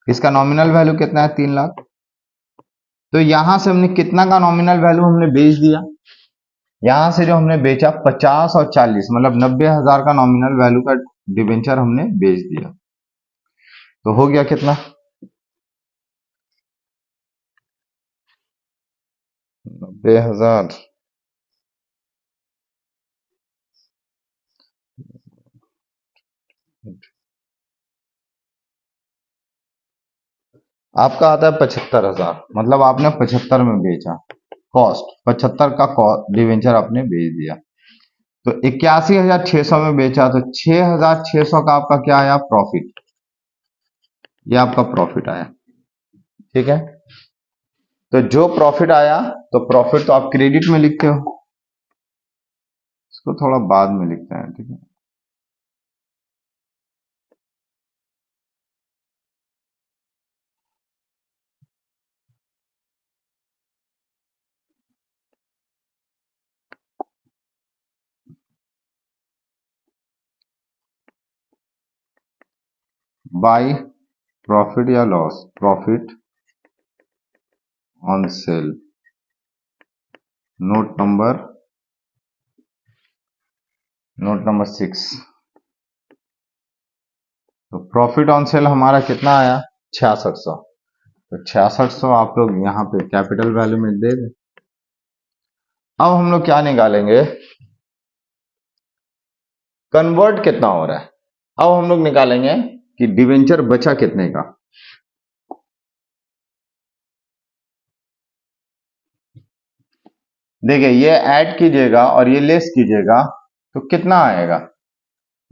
इसका नॉमिनल वैल्यू कितना है 3 लाख। तो यहां से हमने कितना का नॉमिनल वैल्यू हमने बेच दिया, यहां से जो हमने बेचा 50 और 40 मतलब 90,000 का नॉमिनल वैल्यू का डिबेंचर हमने बेच दिया। तो हो गया कितना, 90,000 आपका आता है 75,000, मतलब आपने 75 में बेचा, कॉस्ट 75 का डिवेंचर आपने बेच दिया। तो 81,600 में बेचा, तो 6,600 का आपका क्या आया प्रॉफिट, ये आपका प्रॉफिट आया। ठीक है, तो जो प्रॉफिट आया, तो प्रॉफिट तो आप क्रेडिट में लिखते हो, इसको थोड़ा बाद में लिखते हैं। ठीक है, बाई प्रॉफिट या loss, profit on sale, note number 6। तो प्रॉफिट ऑन सेल हमारा कितना आया 6600। तो 6600 आप लोग यहाँ पे कैपिटल वैल्यू में दे दें। अब हम लोग क्या निकालेंगे, कन्वर्ट कितना हो रहा है। अब हम लोग निकालेंगे कि डिवेंचर बचा कितने का। देखिए ये ऐड कीजिएगा और ये लेस कीजिएगा, तो कितना आएगा,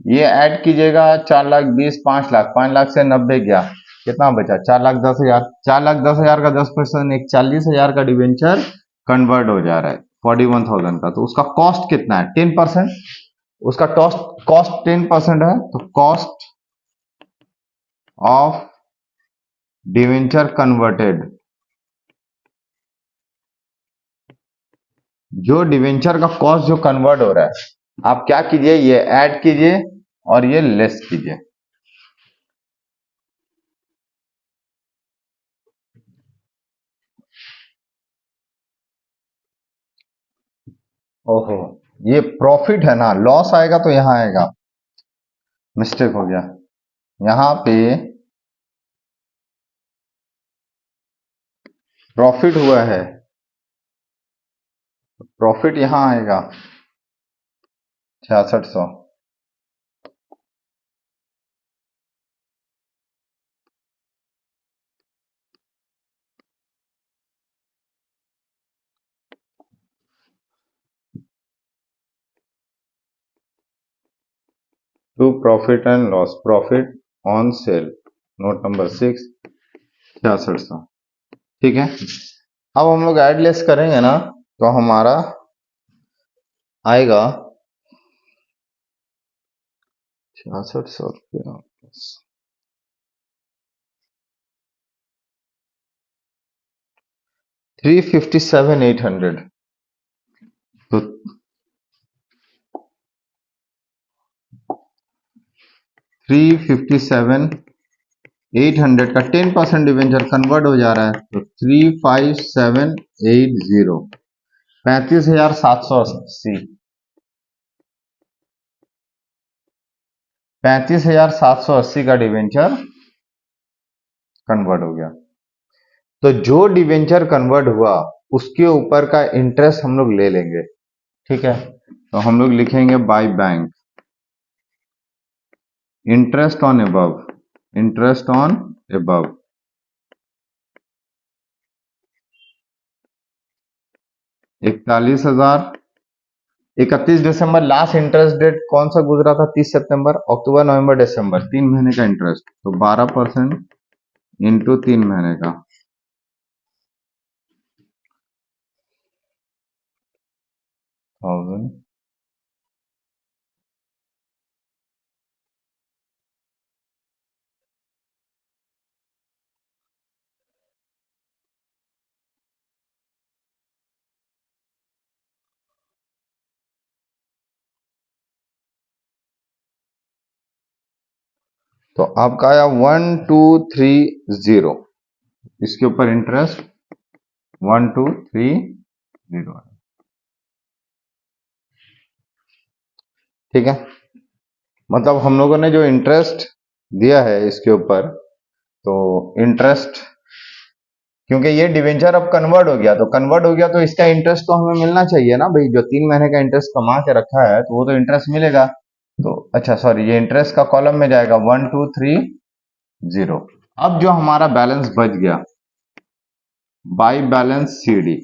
ये ऐड कीजिएगा 4,20,000, 5 लाख, 5 लाख से 90 गया, कितना बचा 4,10,000, 4,10,000 का 10% एक 40,000 का डिवेंचर कन्वर्ट हो जा रहा है 41,000 का, तो उसका कॉस्ट कितना है 10%, उसका कॉस्ट 10% है, तो कॉस्ट ऑफ डिवेंचर कन्वर्टेड, जो डिवेंचर का कॉस्ट जो कन्वर्ट हो रहा है, आप क्या कीजिए ये ऐड कीजिए और ये लेस कीजिए। ओहो, ये प्रॉफिट है ना, लॉस आएगा तो यहां आएगा, मिस्टेक हो गया, यहां पे प्रॉफिट हुआ है, प्रॉफिट यहां आएगा 6600। To profit and loss, profit on sale, note number 6, 6600। ठीक है, अब हम लोग ऐड लेस करेंगे ना, तो हमारा आएगा 6600 रुपया, 357,800। तो 357,800 का 10% डिवेंचर कन्वर्ट हो जा रहा है, तो 35780 35,780 35,780 का डिवेंचर कन्वर्ट हो गया। तो जो डिवेंचर कन्वर्ट हुआ उसके ऊपर का इंटरेस्ट हम लोग ले लेंगे, ठीक है। तो हम लोग लिखेंगे by bank interest on above, interest on above 41,000। 31 दिसंबर लास्ट इंटरेस्ट डेट कौन सा गुजरा था? 30 सितंबर। अक्टूबर नवंबर दिसंबर 3 महीने का इंटरेस्ट, तो 12% इंटू 3 महीने का, थाउजेंड। तो आपका आया 1230, इसके ऊपर इंटरेस्ट 1230, ठीक है। मतलब हम लोगों ने जो इंटरेस्ट दिया है इसके ऊपर, तो इंटरेस्ट, क्योंकि ये डिवेंचर अब कन्वर्ट हो गया, तो कन्वर्ट हो गया तो इसका इंटरेस्ट तो हमें मिलना चाहिए ना भाई। जो 3 महीने का इंटरेस्ट कमा के रखा है तो वो तो इंटरेस्ट मिलेगा। तो अच्छा सॉरी, ये इंटरेस्ट का कॉलम में जाएगा 1230। अब जो हमारा बैलेंस बच गया बाय बैलेंस सीडी,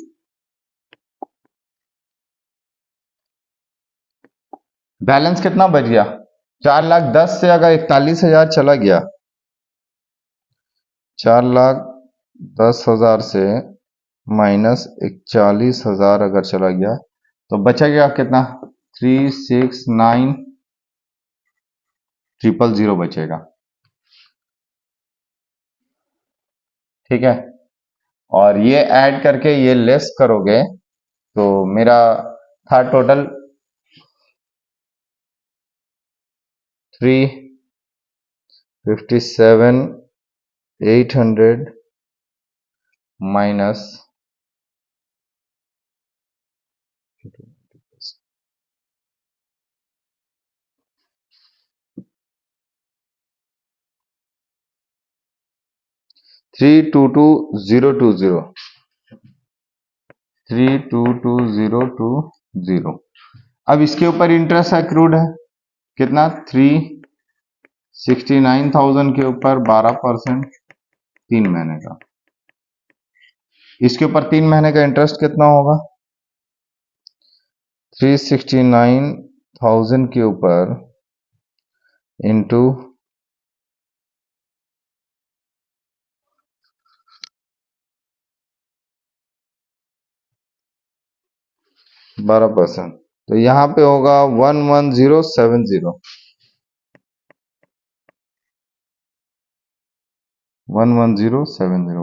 बैलेंस कितना बच गया? 4,10,000 से अगर 41,000 चला गया, 4,10,000 से माइनस 41,000 अगर चला गया तो बचा गया कितना? 369,000 बचेगा, ठीक है। और ये ऐड करके ये लेस करोगे तो मेरा था टोटल 357,800 माइनस 322,020, 322,020। अब इसके ऊपर इंटरेस्ट एक्रूड है कितना? 369,000 के ऊपर 12%, 3 महीने का। इसके ऊपर 3 महीने का इंटरेस्ट कितना होगा? 369,000 के ऊपर इंटू 12%, तो यहां पे होगा 11070, 11070,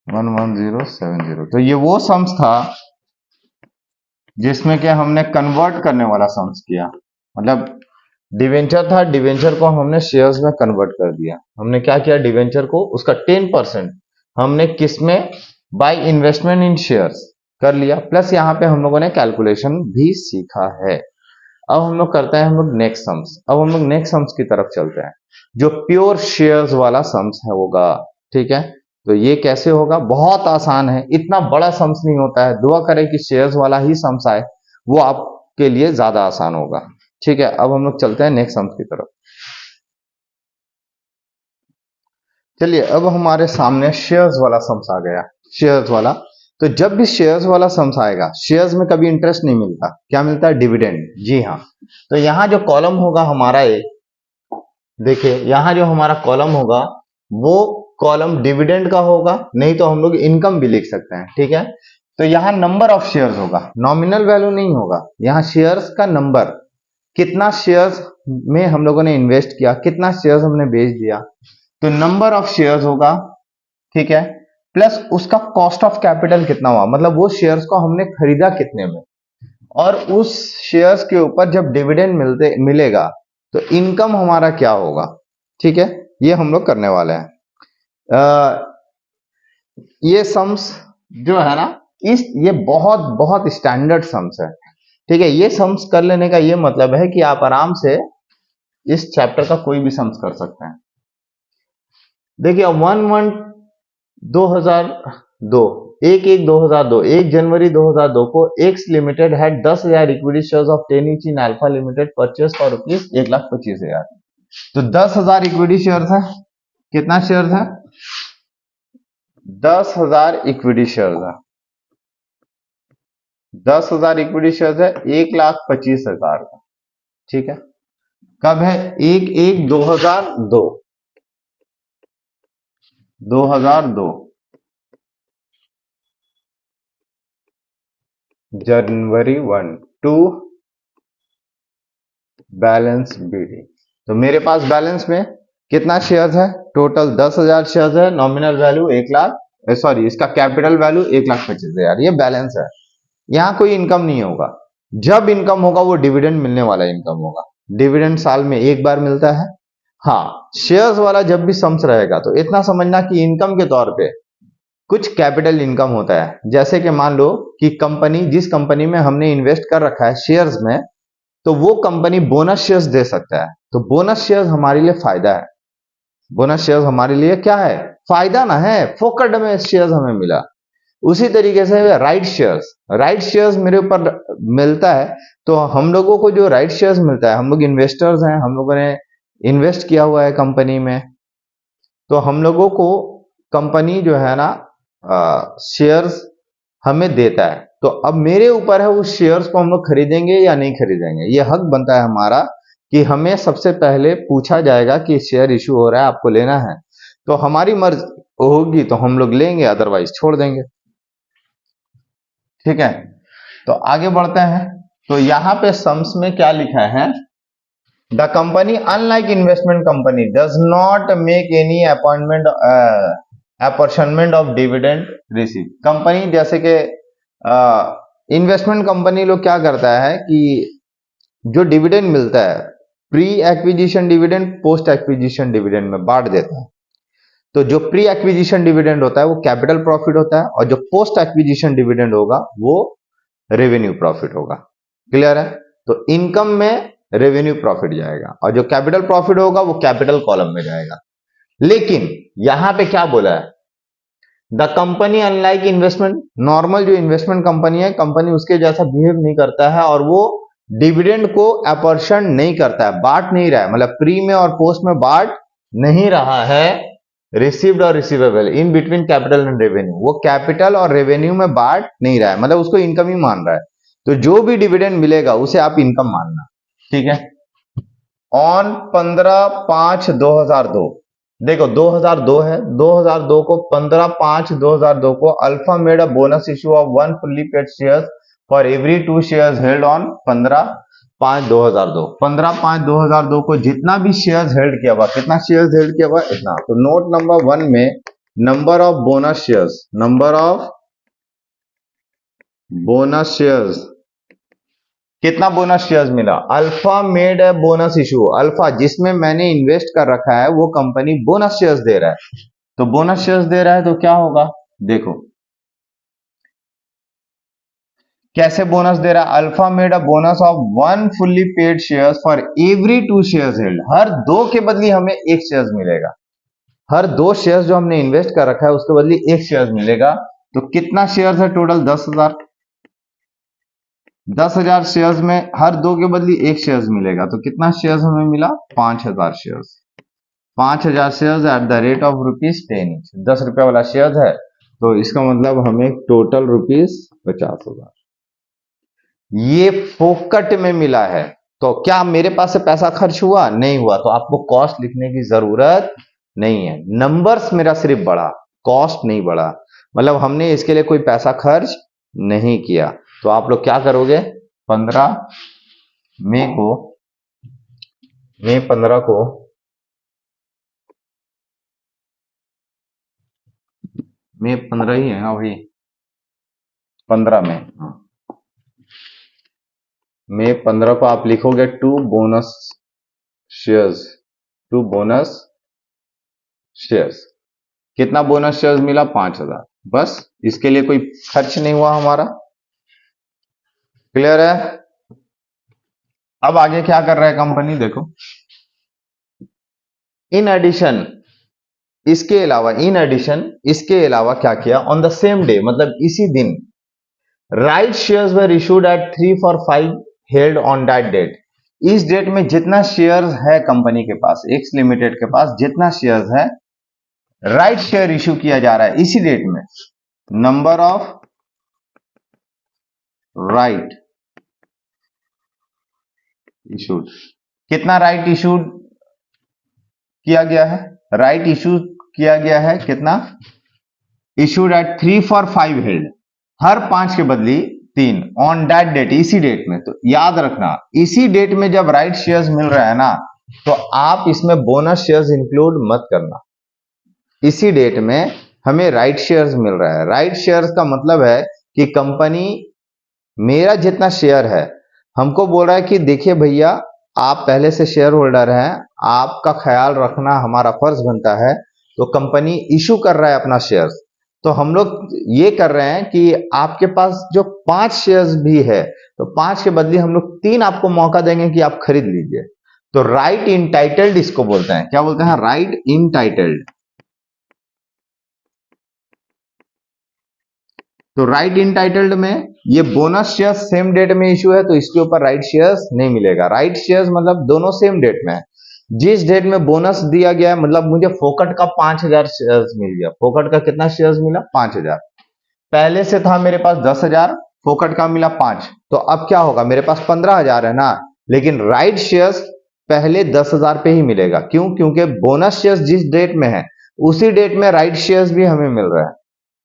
11070। तो ये वो सम्स था जिसमें कि हमने कन्वर्ट करने वाला सम्स किया। मतलब डिवेंचर था, डिवेंचर को हमने शेयर्स में कन्वर्ट कर दिया। हमने क्या किया? डिवेंचर को उसका 10% हमने किस में? बाय इन्वेस्टमेंट इन शेयर्स कर लिया। प्लस यहाँ पे हम लोगों ने कैलकुलेशन भी सीखा है। अब हम लोग करते हैं हम लोग नेक्स्ट सम्स। अब हम लोग नेक्स्ट सम्स की तरफ चलते हैं, जो प्योर शेयर्स वाला सम्स है होगा, ठीक है। तो ये कैसे होगा? बहुत आसान है, इतना बड़ा सम्स नहीं होता है। दुआ करें कि शेयर्स वाला ही सम्स आए, वो आपके लिए ज्यादा आसान होगा, ठीक है। अब हम लोग चलते हैं नेक्स्ट सम्स की तरफ। चलिए, अब हमारे सामने शेयर्स वाला सम्स आ गया। शेयर्स वाला, तो जब भी शेयर्स वाला सम्स आएगा, शेयर्स में कभी इंटरेस्ट नहीं मिलता, क्या मिलता है? डिविडेंड। जी हाँ। तो यहां जो कॉलम होगा हमारा, एक देखिए यहां जो हमारा कॉलम होगा वो कॉलम डिविडेंड का होगा, नहीं तो हम लोग इनकम भी लिख सकते हैं, ठीक है। तो यहां नंबर ऑफ शेयर्स होगा, नॉमिनल वैल्यू नहीं होगा। यहां शेयर्स का नंबर, कितना शेयर्स में हम लोगों ने इन्वेस्ट किया, कितना शेयर्स हमने बेच दिया, तो नंबर ऑफ शेयर्स होगा, ठीक है। प्लस उसका कॉस्ट ऑफ कैपिटल कितना हुआ, मतलब वो शेयर्स को हमने खरीदा कितने में, और उस शेयर्स के ऊपर जब डिविडेंड मिलेगा तो इनकम हमारा क्या होगा, ठीक है, ये हम लोग करने वाले हैं। ये सम्स जो है ना, ये बहुत बहुत स्टैंडर्ड सम्स है, ठीक है। ये सम्स कर लेने का ये मतलब है कि आप आराम से इस चैप्टर का कोई भी सम्स कर सकते हैं। देखिए 1/1/2002, 1/1/2002, 1 जनवरी 2002 को एक्स लिमिटेड है 10,000 equity shares of 10 each in alpha limited purchase for ₹1,25,000। तो 10,000 इक्विटी शेयर्स है, कितना शेयर्स है, 10,000 इक्विटी शेयर्स है, 10,000 इक्विटी शेयर्स है 1,25,000 का, ठीक है। कब है, 1/1/2002, 2002 जनवरी 1 टू बैलेंस बीडी। तो मेरे पास बैलेंस में कितना शेयर्स है, टोटल 10,000 शेयर्स है, नॉमिनल वैल्यू 1,00,000, सॉरी इसका कैपिटल वैल्यू 1,25,000, ये बैलेंस है। यहां कोई इनकम नहीं होगा, जब इनकम होगा वो डिविडेंड मिलने वाला इनकम होगा। डिविडेंड साल में एक बार मिलता है। हाँ, शेयर्स वाला जब भी सम्स रहेगा तो इतना समझना कि इनकम के तौर पे कुछ कैपिटल इनकम होता है। जैसे कि मान लो कि कंपनी, जिस कंपनी में हमने इन्वेस्ट कर रखा है शेयर्स में, तो वो कंपनी बोनस शेयर्स दे सकता है, तो बोनस शेयर्स हमारे लिए फायदा है। बोनस शेयर्स हमारे लिए क्या है, फायदा ना है, फोकट में शेयर्स हमें मिला। उसी तरीके से राइट शेयर्स मेरे ऊपर मिलता है, तो हम लोगों को जो राइट शेयर्स मिलता है, हम लोग इन्वेस्टर्स हैं, हम लोगों ने इन्वेस्ट किया हुआ है कंपनी में, तो हम लोगों को कंपनी जो है ना शेयर्स हमें देता है। तो अब मेरे ऊपर है उस शेयर्स को हम लोग खरीदेंगे या नहीं खरीदेंगे। ये हक बनता है हमारा कि हमें सबसे पहले पूछा जाएगा कि शेयर इशू हो रहा है, आपको लेना है, तो हमारी मर्जी होगी तो हम लोग लेंगे, अदरवाइज छोड़ देंगे, ठीक है। तो आगे बढ़ते हैं। तो यहां पे सम्स में क्या लिखा है, the company unlike investment company does not make any apportionment of dividend receive. Company जैसे कि इन्वेस्टमेंट कंपनी लोग क्या करता है कि जो डिविडेंड मिलता है, pre acquisition dividend, post acquisition dividend में बांट देता है। तो जो प्री एक्विजिशन डिविडेंड होता है वो कैपिटल प्रॉफिट होता है, और जो पोस्ट एक्विजिशन डिविडेंड होगा वो रेवेन्यू प्रॉफिट होगा। क्लियर है। तो इनकम में रेवेन्यू प्रॉफिट जाएगा, और जो कैपिटल प्रॉफिट होगा वो कैपिटल कॉलम में जाएगा। लेकिन यहां पे क्या बोला है, the company unlike investment, normal जो इन्वेस्टमेंट कंपनी है, कंपनी उसके जैसा बिहेव नहीं करता है, और वो डिविडेंड को अपॉर्चन नहीं करता है, बांट नहीं रहा है, मतलब प्री में और पोस्ट में बांट नहीं रहा है, रिसीव्ड और receivable in between capital and revenue, वो कैपिटल और रेवेन्यू में बांट नहीं रहा है, मतलब उसको इनकम ही मान रहा है। तो जो भी डिविडेंड मिलेगा उसे आप इनकम मानना, ठीक है। ऑन 15/5/2002, देखो 2002 है, 2002 को 15/5/2002 को alpha made a bonus issue of 1 fully paid shares for every 2 shares held on 15/5/2002। 15/5/2002 को जितना भी शेयर्स हेल्ड किया हुआ, कितना शेयर्स हेल्ड किया हुआ, इतना। तो नोट नंबर 1 में number of bonus shares, number of bonus shares, कितना बोनस शेयर्स मिला, अल्फा मेड है बोनस इशू, अल्फा जिसमें मैंने इन्वेस्ट कर रखा है वो कंपनी बोनस शेयर्स दे रहा है। तो बोनस शेयर्स दे रहा है तो क्या होगा, देखो कैसे बोनस दे रहा है, Alpha made a bonus of 1 fully paid shares for every 2 shares held, हर 2 के बदले हमें 1 शेयर्स मिलेगा, हर 2 शेयर्स जो हमने इन्वेस्ट कर रखा है उसके बदले 1 शेयर्स मिलेगा। तो कितना शेयर्स है टोटल, 10,000, 10,000 शेयर्स में हर 2 के बदले 1 शेयर्स मिलेगा, तो कितना शेयर्स हमें मिला, 5,000 shares. 5,000 shares at the rate of ₹10 each, 10 रुपए वाला शेयर्स है, तो इसका मतलब हमें टोटल ₹50,000 ये फोकट में मिला है। तो क्या मेरे पास से पैसा खर्च हुआ, नहीं हुआ, तो आपको कॉस्ट लिखने की जरूरत नहीं है, नंबर्स मेरा सिर्फ बढ़ा, कॉस्ट नहीं बढ़ा, मतलब हमने इसके लिए कोई पैसा खर्च नहीं किया। तो आप लोग क्या करोगे, 15 मई को, मई 15 को, मई 15 ही है, हाँ भाई 15 में, हाँ मई 15 को आप लिखोगे to bonus shares to bonus shares. कितना बोनस शेयर्स मिला? 5,000। बस इसके लिए कोई खर्च नहीं हुआ हमारा। क्लियर है? अब आगे क्या कर रहा है कंपनी, देखो। इन एडिशन, इसके अलावा, इन एडिशन, इसके अलावा क्या किया? ऑन द सेम डे, मतलब इसी दिन, right shares were issued at 3 for 5 held on that date. इस डेट में जितना शेयर्स है कंपनी के पास, एक्स लिमिटेड के पास जितना शेयर्स है, राइट शेयर इशू किया जा रहा है इसी डेट में। नंबर ऑफ राइट इशूड, कितना राइट इशूड किया गया है? राइट इशू किया गया है कितना? इशूड एट 3 for 5 हेल्ड, हर 5 के बदली 3, ऑन दैट डेट, इसी डेट में। तो याद रखना, इसी डेट में जब राइट शेयर्स मिल रहा है ना, तो आप इसमें बोनस शेयर्स इंक्लूड मत करना। इसी डेट में हमें राइट शेयर्स मिल रहा है। राइट शेयर्स का मतलब है कि कंपनी, मेरा जितना शेयर है, हमको बोल रहा है कि देखिए भैया, आप पहले से शेयर होल्डर हैं, आपका ख्याल रखना हमारा फर्ज बनता है। तो कंपनी इशू कर रहा है अपना शेयर्स, तो हम लोग ये कर रहे हैं कि आपके पास जो 5 शेयर्स भी है, तो 5 के बदले हम लोग 3 आपको मौका देंगे कि आप खरीद लीजिए। तो राइट इंटाइटल्ड इसको बोलते हैं। क्या बोलते हैं? Right entitled. तो राइट इंटाइटल्ड में ये बोनस शेयर्स सेम डेट में इशू है, तो इसके ऊपर राइट शेयर्स नहीं मिलेगा। राइट शेयर्स मतलब दोनों सेम डेट में है। जिस डेट में बोनस दिया गया है, मतलब मुझे फोकट का 5,000 शेयर्स मिल गया। फोकट का कितना शेयर्स मिला? 5,000। पहले से था मेरे पास 10,000, फोकट का मिला 5, तो अब क्या होगा? मेरे पास 15,000 है ना, लेकिन राइट शेयर्स पहले 10,000 पे ही मिलेगा। क्यों? क्योंकि बोनस शेयर्स जिस डेट में है, उसी डेट में राइट शेयर्स भी हमें मिल रहा है।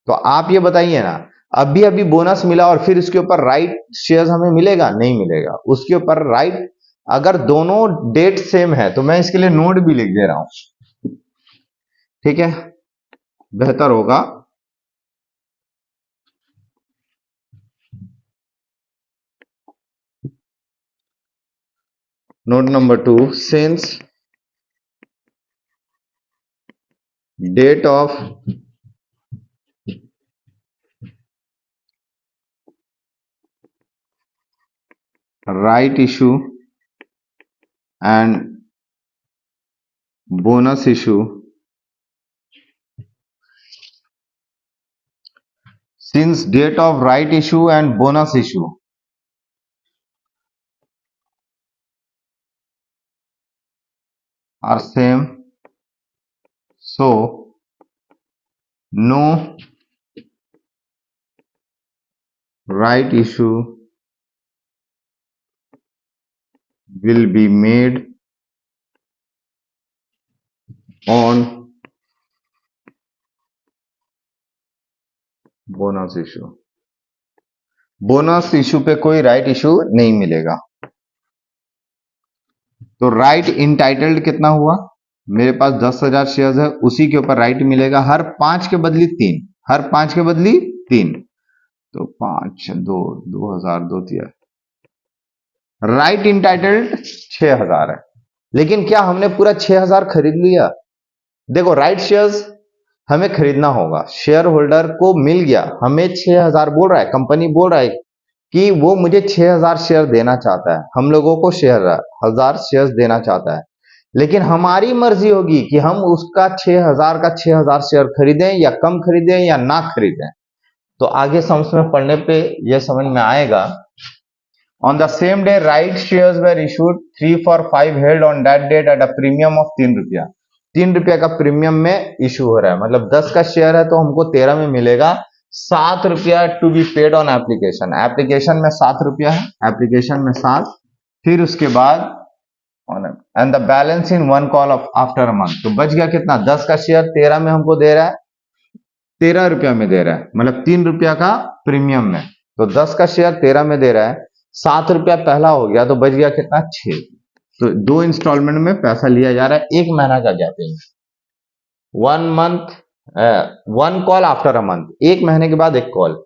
तो आप ये बताइए ना, अभी अभी बोनस मिला और फिर उसके ऊपर राइट शेयर्स हमें मिलेगा? नहीं मिलेगा। उसके ऊपर राइट, अगर दोनों डेट सेम है, तो मैं इसके लिए नोट भी लिख दे रहा हूं, ठीक है, बेहतर होगा। Note number 2, since date of right issue and bonus issue, since date of right issue and bonus issue are same, so no right issue will be made on bonus issue. Bonus issue पे कोई right issue नहीं मिलेगा। तो right entitled कितना हुआ? मेरे पास 10,000 shares है, उसी के ऊपर राइट मिलेगा हर 5 के बदली 3, हर 5 के बदली 3, तो 5 2 2,000 2 3, राइट इंटाइटल्ड 6,000 है। लेकिन क्या हमने पूरा 6,000 खरीद लिया? देखो, राइट शेयर्स हमें खरीदना होगा। शेयर होल्डर को मिल गया, हमें 6,000 बोल रहा है, कंपनी बोल रहा है कि वो मुझे 6,000 शेयर देना चाहता है, हम लोगों को 6,000 शेयर देना चाहता है। लेकिन हमारी मर्जी होगी कि हम उसका 6,000 का 6,000 शेयर खरीदें या कम खरीदें या ना खरीदें। तो आगे सम्स में पढ़ने पे यह समझ में आएगा। On the same day, right shares were issued 3 for 5 held on that date at a premium of 3 रुपया। 3 रुपया का प्रीमियम में इशू हो रहा है, मतलब 10 का शेयर है तो हमको 13 में मिलेगा। 7 रुपया to be paid on application. Application में 7 रुपया है, एप्लीकेशन में 7, फिर उसके बाद and the balance in one call of after a month. तो बच गया कितना? 10 का शेयर 13 में हमको दे रहा है, 13 रुपया में दे रहा है, मतलब 3 रुपया का प्रीमियम में। तो 10 का शेयर 13 में दे रहा है, 7 रुपया पहला हो गया, तो बच गया कितना? 6। तो 2 इंस्टॉलमेंट में पैसा लिया जा रहा है, 1 महीना का gapping, 1 month, 1 call after a month, 1 महीने के बाद 1 call.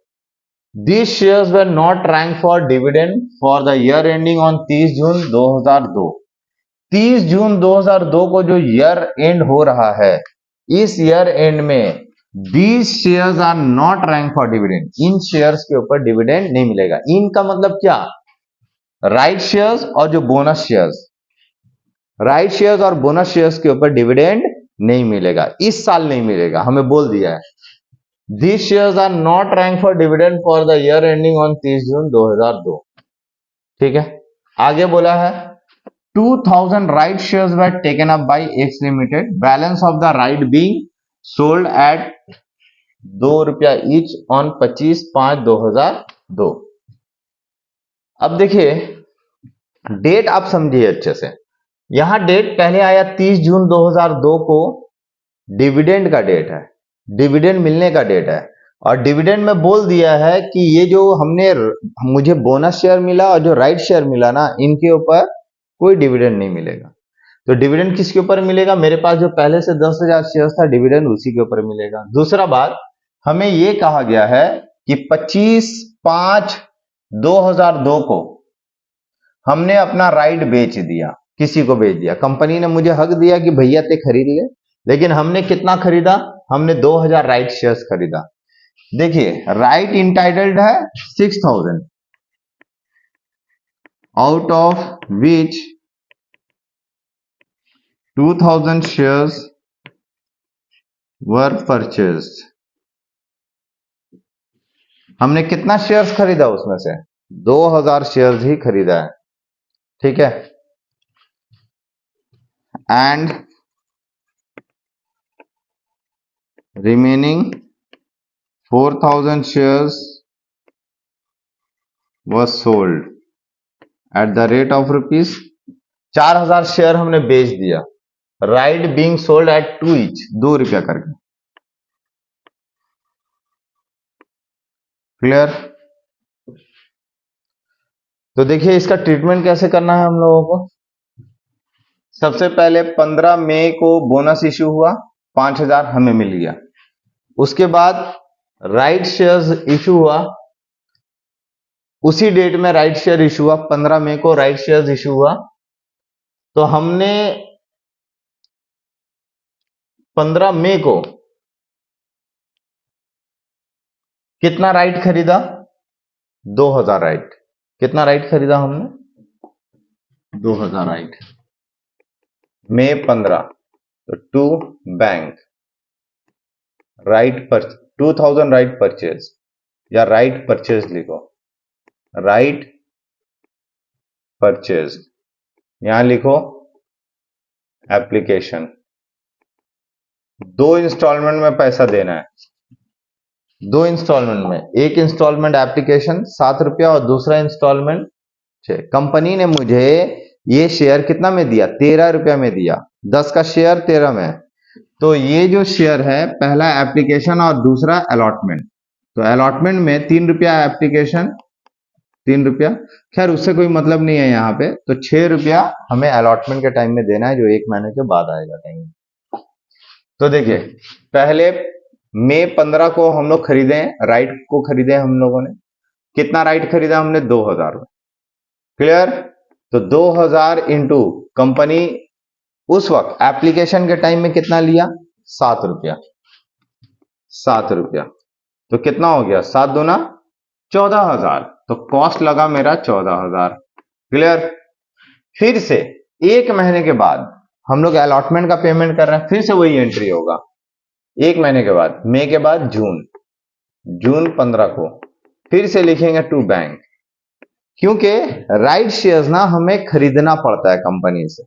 These shares were not ranked for dividend for the year ending on 30 June 2002। 30 June 2002 को जो ईयर एंड हो रहा है, इस ईयर एंड में these shares are not rank for dividend, इन शेयर्स के ऊपर डिविडेंड नहीं मिलेगा। इनका मतलब क्या, राइट शेयर्स और जो बोनस शेयर्स, राइट शेयर्स और बोनस शेयर्स के ऊपर डिविडेंड नहीं मिलेगा, इस साल नहीं मिलेगा, हमें बोल दिया है। These shares are not ranked for dividend for the year ending on 30 June 2002। ठीक है, आगे बोला है 2000 right shares were taken up by X Limited, balance of the right being sold at ₹2 each on 25/5/2002। अब देखिए डेट आप समझिए अच्छे से, यहां डेट पहले आया 30 जून 2002 को, डिविडेंड का डेट है, डिविडेंड मिलने का डेट है, और डिविडेंड में बोल दिया है कि ये जो हमने, मुझे बोनस शेयर मिला और जो राइट शेयर मिला ना, इनके ऊपर कोई डिविडेंड नहीं मिलेगा। तो डिविडेंड किसके ऊपर मिलेगा, मेरे पास जो पहले से 10,000 शेयर था, डिविडेंड उसी के ऊपर मिलेगा। दूसरा बात, हमें ये कहा गया है कि 25/5/2002 को हमने अपना राइट बेच दिया, किसी को बेच दिया, कंपनी ने मुझे हक दिया कि भैया ते खरीद ले, लेकिन हमने कितना खरीदा, हमने 2000 राइट शेयर्स खरीदा। देखिए राइट इंटाइटल्ड है 6000, out of which 2000 shares were purchased. हमने कितना शेयर्स खरीदा, उसमें से 2000 शेयर्स ही खरीदा है। ठीक है, and remaining 4000 shares was sold at the rate of ₹4000 share हमने बेच दिया, right being sold at 2 each, ₹2 करके। क्लियर। तो देखिए इसका ट्रीटमेंट कैसे करना है हम लोगों को। सबसे पहले 15 मई को बोनस इश्यू हुआ, 5000 हमें मिल गया। उसके बाद राइट शेयर्स इश्यू हुआ, उसी डेट में राइट शेयर इश्यू हुआ, 15 मई को राइट शेयर्स इश्यू हुआ। तो हमने 15 मई को कितना राइट खरीदा, 2000 राइट। कितना राइट खरीदा हमने, 2000 राइट। मई 15, तो टू बैंक राइट पर 2000 राइट परचेज, या राइट परचेज लिखो, राइट परचेज, यहां लिखो एप्लीकेशन। 2 इंस्टॉलमेंट में पैसा देना है, 2 इंस्टॉलमेंट में, एक इंस्टॉलमेंट एप्लीकेशन ₹7 और दूसरा इंस्टॉलमेंट 6। कंपनी ने मुझे ये शेयर कितना में दिया, ₹13 में दिया, 10 का शेयर 13 में। तो ये जो शेयर है, पहला एप्लीकेशन और दूसरा अलॉटमेंट। तो अलॉटमेंट में ₹3 एप्लीकेशन, ₹3, खैर उससे कोई मतलब नहीं है यहाँ पे। तो ₹6 हमें अलॉटमेंट के टाइम में देना है, जो 1 महीने के बाद आएगा कहीं। तो देखिए पहले मई 15 को हम लोग खरीदे, राइट को खरीदे हम लोगों ने। कितना राइट खरीदा हमने, 2000। क्लियर। तो 2000 इंटू कंपनी उस वक्त एप्लीकेशन के टाइम में कितना लिया, ₹7। ₹7, तो कितना हो गया, 7 दूना 14,000, तो कॉस्ट लगा मेरा 14,000। क्लियर। फिर से 1 महीने के बाद हम लोग अलॉटमेंट का पेमेंट कर रहे हैं, फिर से वही एंट्री होगा। 1 महीने के बाद, मई के बाद जून 15 को फिर से लिखेंगे टू बैंक, क्योंकि राइट शेयर्स ना हमें खरीदना पड़ता है कंपनी से।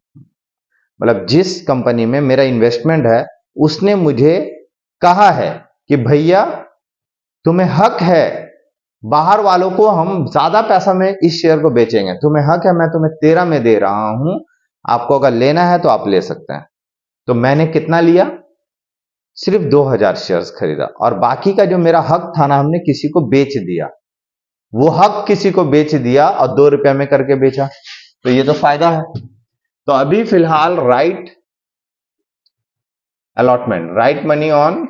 मतलब जिस कंपनी में मेरा इन्वेस्टमेंट है, उसने मुझे कहा है कि भैया तुम्हें हक है, बाहर वालों को हम ज्यादा पैसा में इस शेयर को बेचेंगे, तुम्हें हक है, मैं तुम्हें 13 में दे रहा हूं, आपको अगर लेना है तो आप ले सकते हैं। तो मैंने कितना लिया, सिर्फ 2000 शेयर्स खरीदा, और बाकी का जो मेरा हक था ना, हमने किसी को बेच दिया। वो हक किसी को बेच दिया और ₹2 में करके बेचा, तो ये तो फायदा है। तो अभी फिलहाल right allotment, right money on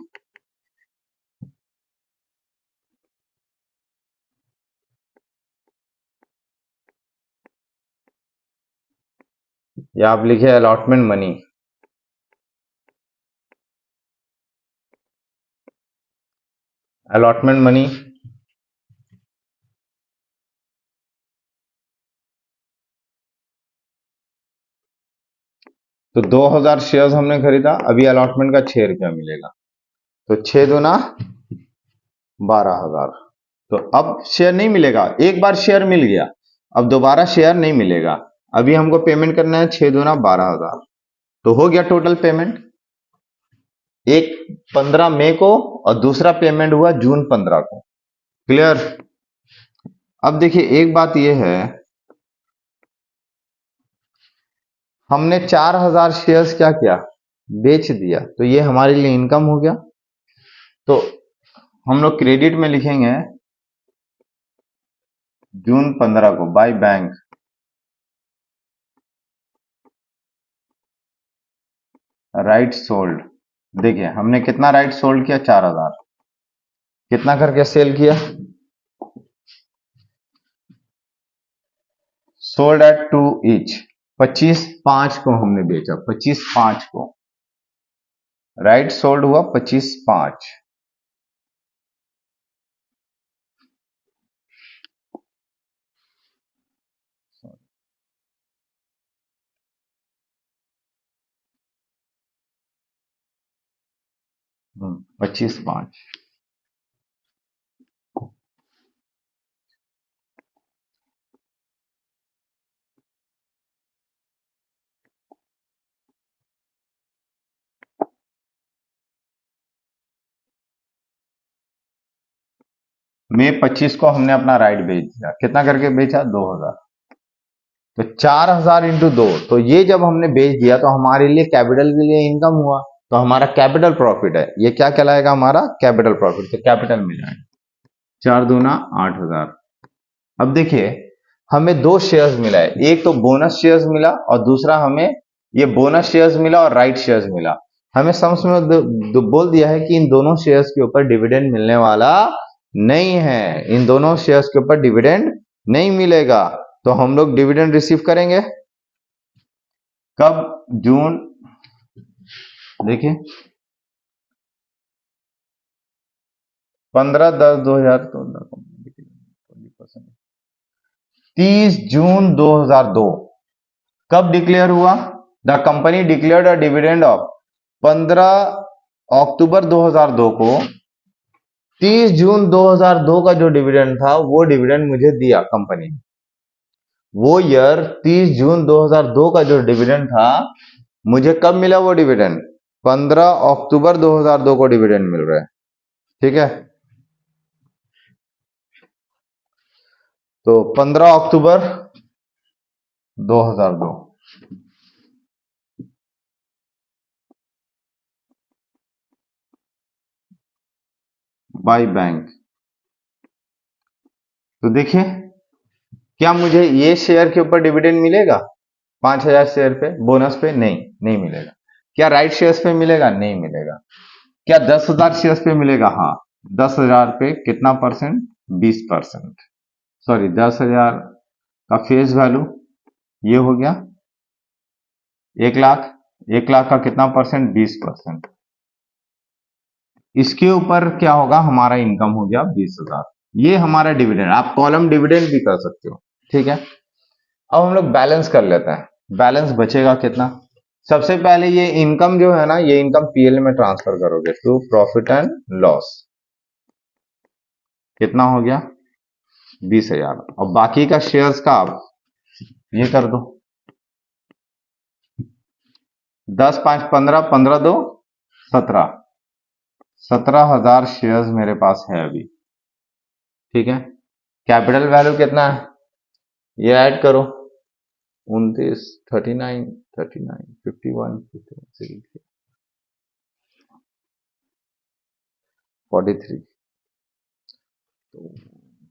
या आप लिखे अलॉटमेंट मनी। अलॉटमेंट मनी तो 2000 शेयर्स हमने खरीदा, अभी अलॉटमेंट का 6 रुपया मिलेगा, तो 6 दूना 12,000। तो अब शेयर नहीं मिलेगा, एक बार शेयर मिल गया, अब दोबारा शेयर नहीं मिलेगा। अभी हमको पेमेंट करना है 6 दूना 12,000। तो हो गया टोटल पेमेंट, एक 15 मई को और दूसरा पेमेंट हुआ जून 15 को। क्लियर? अब देखिए एक बात यह है, हमने 4,000 शेयर्स क्या किया, बेच दिया, तो ये हमारे लिए इनकम हो गया। तो हम लोग क्रेडिट में लिखेंगे जून 15 को बाय बैंक राइट सोल्ड। देखिए हमने कितना राइट सोल्ड किया, 4,000। कितना करके सेल किया, सोल्ड एट 2 ईच, 25/5 को हमने बेचा, 25/5 को। राइट सोल्ड हुआ 25/5। 25/5। मई 25 को हमने अपना राइट बेच दिया, कितना करके बेचा, 2,000। तो 4,000 इंटू 2, तो ये जब हमने बेच दिया तो हमारे लिए कैपिटल के लिए इनकम हुआ, तो हमारा कैपिटल प्रॉफिट है, ये क्या कहलाएगा, हमारा कैपिटल प्रॉफिट। तो कैपिटल मिल जाएगा 4 दूना 8,000। अब देखिए हमें दो शेयर्स मिला है, एक तो बोनस शेयर्स मिला और दूसरा हमें ये बोनस शेयर्स मिला और राइट शेयर्स मिला। हमें समझ में बोल दिया है कि इन दोनों शेयर्स के ऊपर डिविडेंड मिलने वाला नहीं है, इन दोनों शेयर्स के ऊपर डिविडेंड नहीं मिलेगा। तो हम लोग डिविडेंड रिसीव करेंगे कब, जून, देखिए 15/10/2000, तो 30 जून 2002 कब डिक्लेयर हुआ, the company declared a dividend of 15 अक्टूबर 2002 को। 30 जून 2002 का जो डिविडेंड था वो डिविडेंड मुझे दिया कंपनी ने। वो ईयर 30 जून 2002 का जो डिविडेंड था मुझे कब मिला वो डिविडेंड, 15 अक्टूबर 2002 को डिविडेंड मिल रहा है। ठीक है, तो 15 अक्टूबर 2002 बाय बैंक। तो देखिए क्या मुझे ये शेयर के ऊपर डिविडेंड मिलेगा, 5,000 शेयर पे बोनस पे, नहीं मिलेगा। क्या राइट शेयर्स पे मिलेगा, नहीं मिलेगा। क्या 10,000 शेयर्स पे मिलेगा, हाँ 10,000 पे कितना परसेंट, 20%। सॉरी 10,000 का फेस वैल्यू ये हो गया 1,00,000, 1,00,000 का कितना परसेंट, 20%। इसके ऊपर क्या होगा, हमारा इनकम हो गया 20,000। ये हमारा डिविडेंड, आप कॉलम डिविडेंड भी कर सकते हो। ठीक है, अब हम लोग बैलेंस कर लेते हैं, बैलेंस बचेगा कितना। सबसे पहले ये इनकम जो है ना, ये इनकम पीएल में ट्रांसफर करोगे टू प्रॉफिट एंड लॉस। कितना हो गया, 20,000। और बाकी का शेयर्स का आप ये कर दो, 10/5 = 15, 15×2 = 17। 17,000 शेयर्स मेरे पास है अभी। ठीक है, कैपिटल वैल्यू कितना है, ये ऐड करो, 29, 39, 39, 51, 51, 43,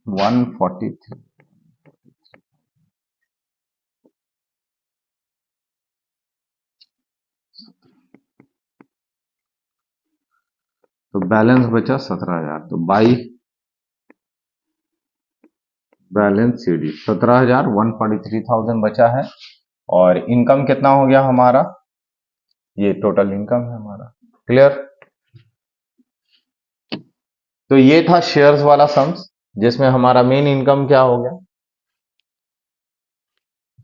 143। तो बैलेंस बचा 17,000। तो बाई बैलेंस सीडी 17,000, 143,000 बचा है। और इनकम कितना हो गया हमारा, ये टोटल इनकम है हमारा। क्लियर? तो ये था शेयर्स वाला सम्स, जिसमें हमारा मेन इनकम क्या हो गया,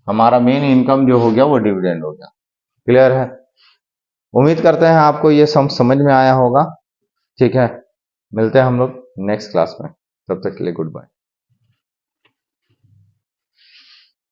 हमारा मेन इनकम जो हो गया वो डिविडेंड हो गया। क्लियर है? उम्मीद करते हैं आपको ये सम समझ में आया होगा। ठीक है, मिलते हैं हम लोग नेक्स्ट क्लास में, तब तक के लिए गुड बाय।